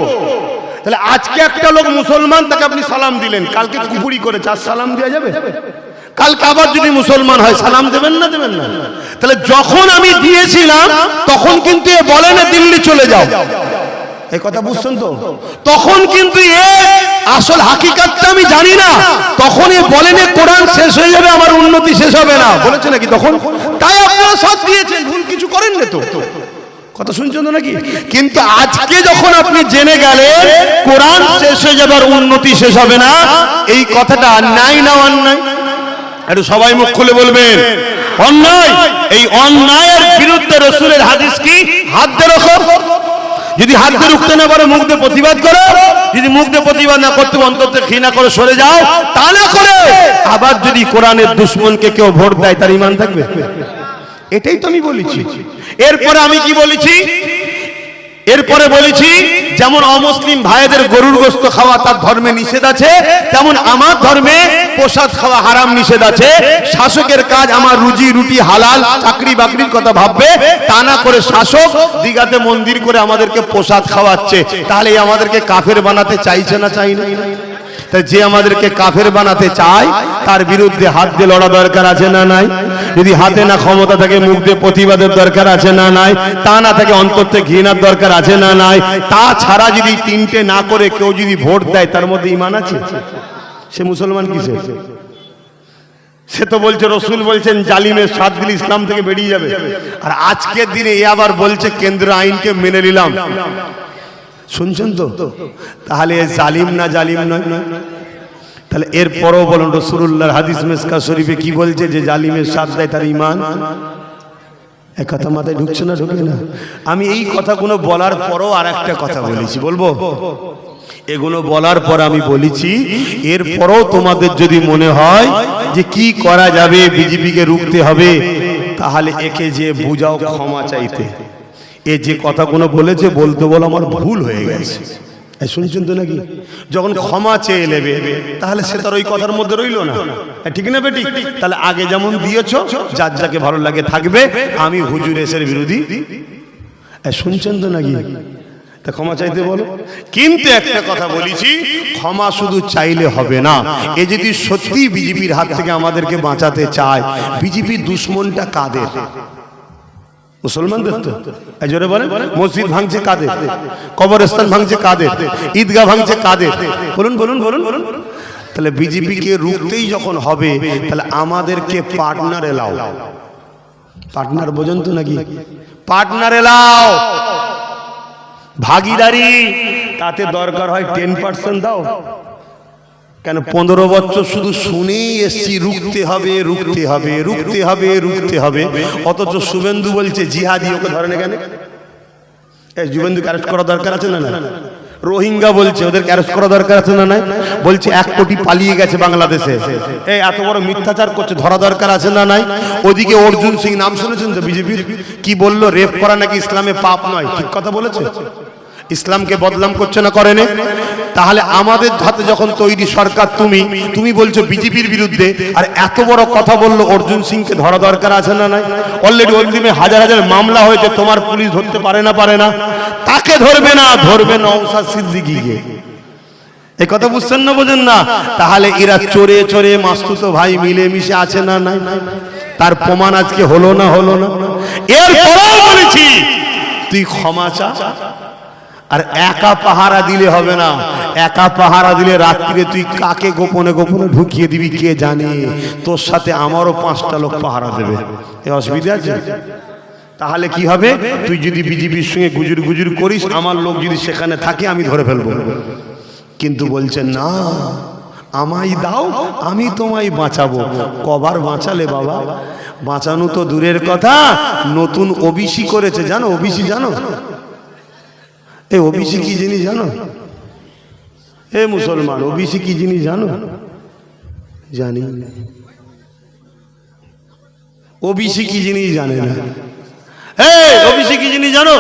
তাহলে আজকে একটা লোক মুসলমান, তাকে আপনি সালাম দিলেন, কালকে কুফরি করেছে, আর সালাম দেওয়া যাবে? কালকে আবার যদি মুসলমান হয় সালাম দেবেন না, দেবেন না? তাহলে যখন আমি দিয়েছিলাম তখন কিন্তু এ বলে না দিল্লি চলে যাও, এই কথা বুঝছেন তো? তখন কিন্তু এ আসল হাকিকাতটা আমি জানি না, তখন এ বলেন কোরআন শেষ হয়ে যাবে, আমার উন্নতি শেষ হবে না, বলেছে নাকি তখন? তাই আপনারা সাথ দিয়েছেন, ভুল কিছু করেন না তো, কথা শুনছেন তো নাকি? কিন্তু আজকে যখন আপনি জেনে গেলেন কোরআন শেষ হয়ে যাবে আর উন্নতি শেষ হবে না, এই কথাটা অন্যায় না অন্যায়? একটু সবাই মুখ খুলে বলবেন অন্যায়। এই অন্যায়ের বিরুদ্ধে রাসূলের হাদিস কি? হাত দিয়ে রাখো। যদি হাত দিয়ে রুখতে না পারো মুখ দিয়ে প্রতিবাদ করো, যদি মুখ দিয়ে প্রতিবাদ না করতে অন্তর থেকে ঘৃণা করে সরে যাও, তা না করে আবার যদি কোরআনের দুশমনকে কেউ ভোট দেয় তার ঈমান থাকবে? এটাই তো আমি বলেছি। এরপরে আমি কি বলেছি? এরপরে বলেছি যেমন অমুসলিম ভাইদের গরুর গোশত খাওয়া তার ধর্মে নিষেধ আছে, তেমন আমার ধর্মে প্রসাদ খাওয়া হারাম নিষেধ আছে। শাসকের কাজ আমার রুজি রুটি হালাল, চাকরি বাকরির কথা ভাববে, তা না করে শাসক দিঘাতে মন্দির করে আমাদেরকে প্রসাদ খাওয়াচ্ছে, তাহলে আমাদেরকে কাফের বানাতে চাইছে না, চাই না? তাই যে আমাদেরকে কাফের বানাতে চায় তার বিরুদ্ধে হাত দিয়ে লড়া দরকার আছে না নাই? যদি হাতে না ক্ষমতা থাকে মুখ দিয়ে প্রতিবাদের দরকার আছে না নাই? তা না থাকে অন্তর থেকে ঘৃণার দরকার আছে না নাই? তাছাড়া যদি তিনটে না করে কেউ যদি ভোট দেয় তার মধ্যে ঈমান আছে? সে মুসলমান কিসের? সে তো বলছে, রসুল বলছেন জালিমের সাথ দিলে ইসলাম থেকে বেরিয়ে যাবে, আর আজকের দিনে এ আবার বলছে কেন্দ্র আইনকে মেনে নিলাম। শুনছেন তো? তাহলে জালিম না জালিম নয়? তাহলে এরপরও বলুন রাসূলুল্লাহর হাদিস মিসকাত শরীফে কি বলছে যে জালিমের সাথ দেয় তার ঈমান? এক কথা মাথায় ঢুকছে না, ঢুকে না? আমি এই কথাগুলো বলার পরও আর একটা কথা বলেছি, বলবো? এগুলো বলার পর আমি বলেছি এরপরও তোমাদের যদি মনে হয় যে কি করা যাবে, বিজেপিকে রুখতে হবে, তাহলে একে যে বুঝাও ক্ষমা চাইতে। এ যে কথাগুলো বলেছে বলতে বল আমার ভুল হয়ে গেছে, শুনছেন তো নাকি? যখন ক্ষমা চেয়ে নেবে তাহলে সে তার ওই কথার মধ্যে রইল না, ঠিক না বেটি? তাহলে আগে যেমন দিয়েছো যার যাকে ভালো লাগে থাকবে, আমি হুজুর এসের বিরোধী, শুনছেন তো নাকি? তা ক্ষমা চাইতে বলো। কিন্তু একটা কথা বলেছি, ক্ষমা শুধু চাইলে হবে না, এ যদি সত্যি বিজেপির হাত থেকে আমাদেরকে বাঁচাতে চায়, বিজেপির দুশ্মনটা কাদের? মুসলমানদের তো। জোরে বলেন, মসজিদ ভাঙছে কাদের? কবরস্থান ভাঙছে কাদের? ঈদগাহ ভাঙছে কাদের? বলুন বলুন বলুন বলুন। তাহলে বিজেপিকে রুখতেই যখন হবে তাহলে আমাদেরকে পার্টনার এলাও। পার্টনার বোঝেন তো নাকি? পার্টনার এলাও, ভাগিদারি। তাতে দরকার হয় 10% দাও। কেন 15 বছর শুধু শুনেই এসছি রুখতে হবে রুখতে হবে রুখতে হবে রুখতে হবে, অথচ শুভেন্দু বলছে জিহাদি, ওকে ধরে না কেন? শুভেন্দুকে অ্যারেস্ট করা দরকার আছে না? না। রোহিঙ্গা বলছে ওদের অ্যারেস্ট করা দরকার আছে না? নাই। বলছে 1 কোটি পালিয়ে গেছে বাংলাদেশে, এই এত বড় মিথ্যাচার করছে, ধরা দরকার আছে না? নাই। ওদিকে অর্জুন সিং, নাম শুনেছেন তো বিজেপির, কি বললো? রেপ করা নাকি ইসলামে পাপ নয়, ঠিক কথা বলেছে। ইসলামকে বদনাম করছে না, করেনি? তাহলে আমাদের হাতে যখন তৈরি সরকার, তুমি বলছো বিজেপির বিরুদ্ধে, আর এত বড় কথা বললো অর্জুন সিংকে ধরা দরকার আছে না? নাই। অলরেডি অন্তিমে হাজার হাজার মামলা হয়েছে, তোমার পুলিশ ধরতে পারে না? পারে না। তাকে ধরবে না, ধরবে নওশাদ সিদ্দিকীকে। এই কথা বুঝছেন না, বোঝেন না? তাহলে এরা চোরে চোরে মাসতুতো ভাই মিলে মিশে আছে না? নাই। তার প্রমাণ আজকে হলো না? হলো না। এরপরেও বলেছি তুই ক্ষমা চা, আর একা পাহারা দিলে হবে না। একা পাহারা দিলে রাত্রিরে তুই কাকে গোপনে গোপনে ঢুকিয়ে দিবি কে জানে, তোর সাথে আমারও 5টা লোক পাহারা দেবে, এই অসুবিধা আছে? তাহলে কি হবে? তুই যদি বিজেপির সঙ্গে গুজুর গুজুর করিস, আমার লোক যদি সেখানে থাকে আমি ধরে ফেলবো। কিন্তু বলছেন না, আমায় দাও, আমি তোমায় বাঁচাবো। কবার বাঁচালে বাবা? বাঁচানো তো দূরের কথা, নতুন ওবিসি করেছে। জানো ওবিসি? জানো এই ওবিসি কি জিনিস জানো? এ মুসলমান, ওবিসি কি জিনিস জানো? জানি ওবিসি কি জিনিস জানে না। এই ওবিসি কি জিনিস জানো?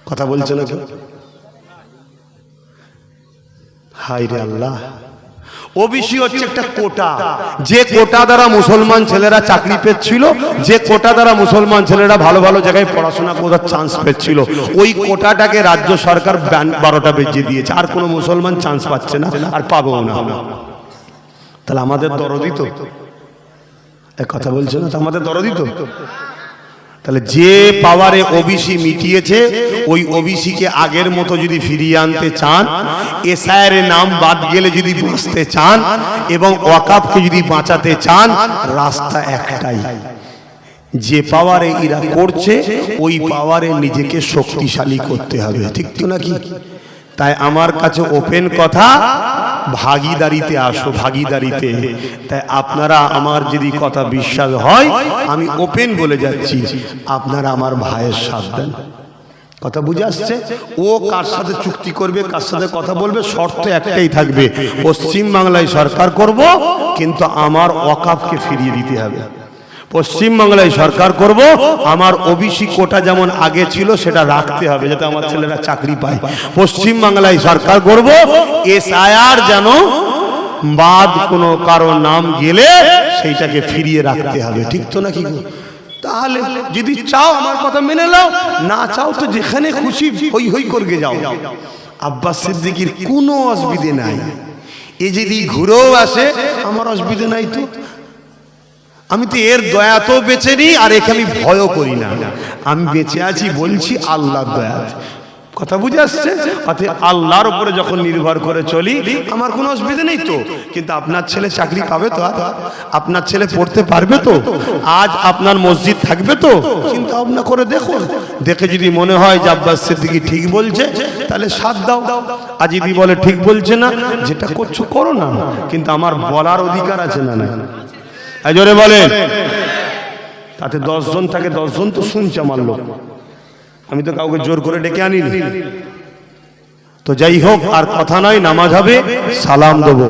কথা বলছে না কেউ? হায় রে আল্লাহ, ওবিসি হচ্ছে একটা কোটা, যে কোটা দ্বারা মুসলমান ছেলেরা চাকরি পেয়েছিল, যে কোটা দ্বারা মুসলমান ছেলেরা ভালো ভালো জায়গায় পড়াশোনা করার চান্স পেয়েছিল, ওই কোটাটাকে রাজ্য সরকার 12টা বেজে দিয়েছে। আর কোনো মুসলমান চান্স পাচ্ছে না, আর পাবেও না। তাহলে আমাদের দরদি তো, এক কথা বলছে না, আমাদের দরদি তো। তাহলে যে পাওয়ারে ওবিসি মিটিয়েছে, ওই ওবিসি কে আগের মতো যদি ফিরিয়ে আনতে চান, এসআইআর এর নাম বাদ গেলে যদি বাঁচতে চান, এবং ওয়াকাফকে যদি বাঁচাতে চান, রাস্তা একটাই। যে পাওয়ারে এরা করছে, ওই পাওয়ারে নিজেকে শক্তিশালী করতে হবে। ঠিক তো নাকি? তাই আমার কাছে ওপেন কথা, ভাগীদারিতে আসো, ভাগীদারিতে। তাই আপনারা, আমার যদি কথা বিশ্বাস হয়, আমি ওপেন বলে যাচ্ছি, আপনারা আমার ভাইয়ের সাথ দেন। কথা বুঝে আসছে? ও কার সাথে চুক্তি করবে, কার সাথে কথা বলবে, শর্ত একটাই থাকবে, পশ্চিম বাংলায় সরকার করব, কিন্তু আমার ওয়াকাফকে ফিরিয়ে দিতে হবে। পশ্চিম বাংলায় সরকার করব, আমার ওবিসি কোটা যেমন আগে ছিল সেটা রাখতে হবে, যাতে আমার ছেলেরা চাকরি পায়। পশ্চিম বাংলায় সরকার করব, এসআইআর যেন বাদ কোনো কারো নাম গেলে সেইটাকে ফিরিয়ে রাখতে হবে। ঠিক তো নাকি? তাহলে যদি চাও আমার কথা মেনে নাও, না চাও তো যেখানে খুশি হই হই করবে যাও। আব্বাস সিদ্দিকীর কোনো অসুবিধে নাই। এ যদি ঘুরেও আসে আমার অসুবিধে নাই তো। আমি তো এর দয়া তো বেঁচে নিই, আর একে আমি ভয়ও করি না। আমি বেঁচে আছি বলছি আল্লাহর দয়াতে। কথা বুঝে আসছে? অর্থাৎ আল্লাহর উপরে যখন নির্ভর করে চলি, আমার কোনো অসুবিধা নেই তো। কিন্তু আপনার ছেলে চাকরি পাবে তো? আপনার ছেলে পড়তে পারবে তো? আজ আপনার মসজিদ থাকবে তো? চিন্তা ভাবনা করে দেখুন। দেখে যদি মনে হয় যে আব্বাস সিদ্দিকী ঠিক বলছে, তাহলে সাথ দাও। আর যদি বলে ঠিক বলছে না, যেটা করছো করো না, কিন্তু আমার বলার অধিকার আছে না? না জোরে বলেন। তাতে 10 জন থাকে, 10 জন তো শুনছে আমার লোক। আমি তো কাউকে জোর করে ডেকে আনিনি। তো যাই হোক, আর কথা নয়, নামাজ হবে, সালাম দেবো।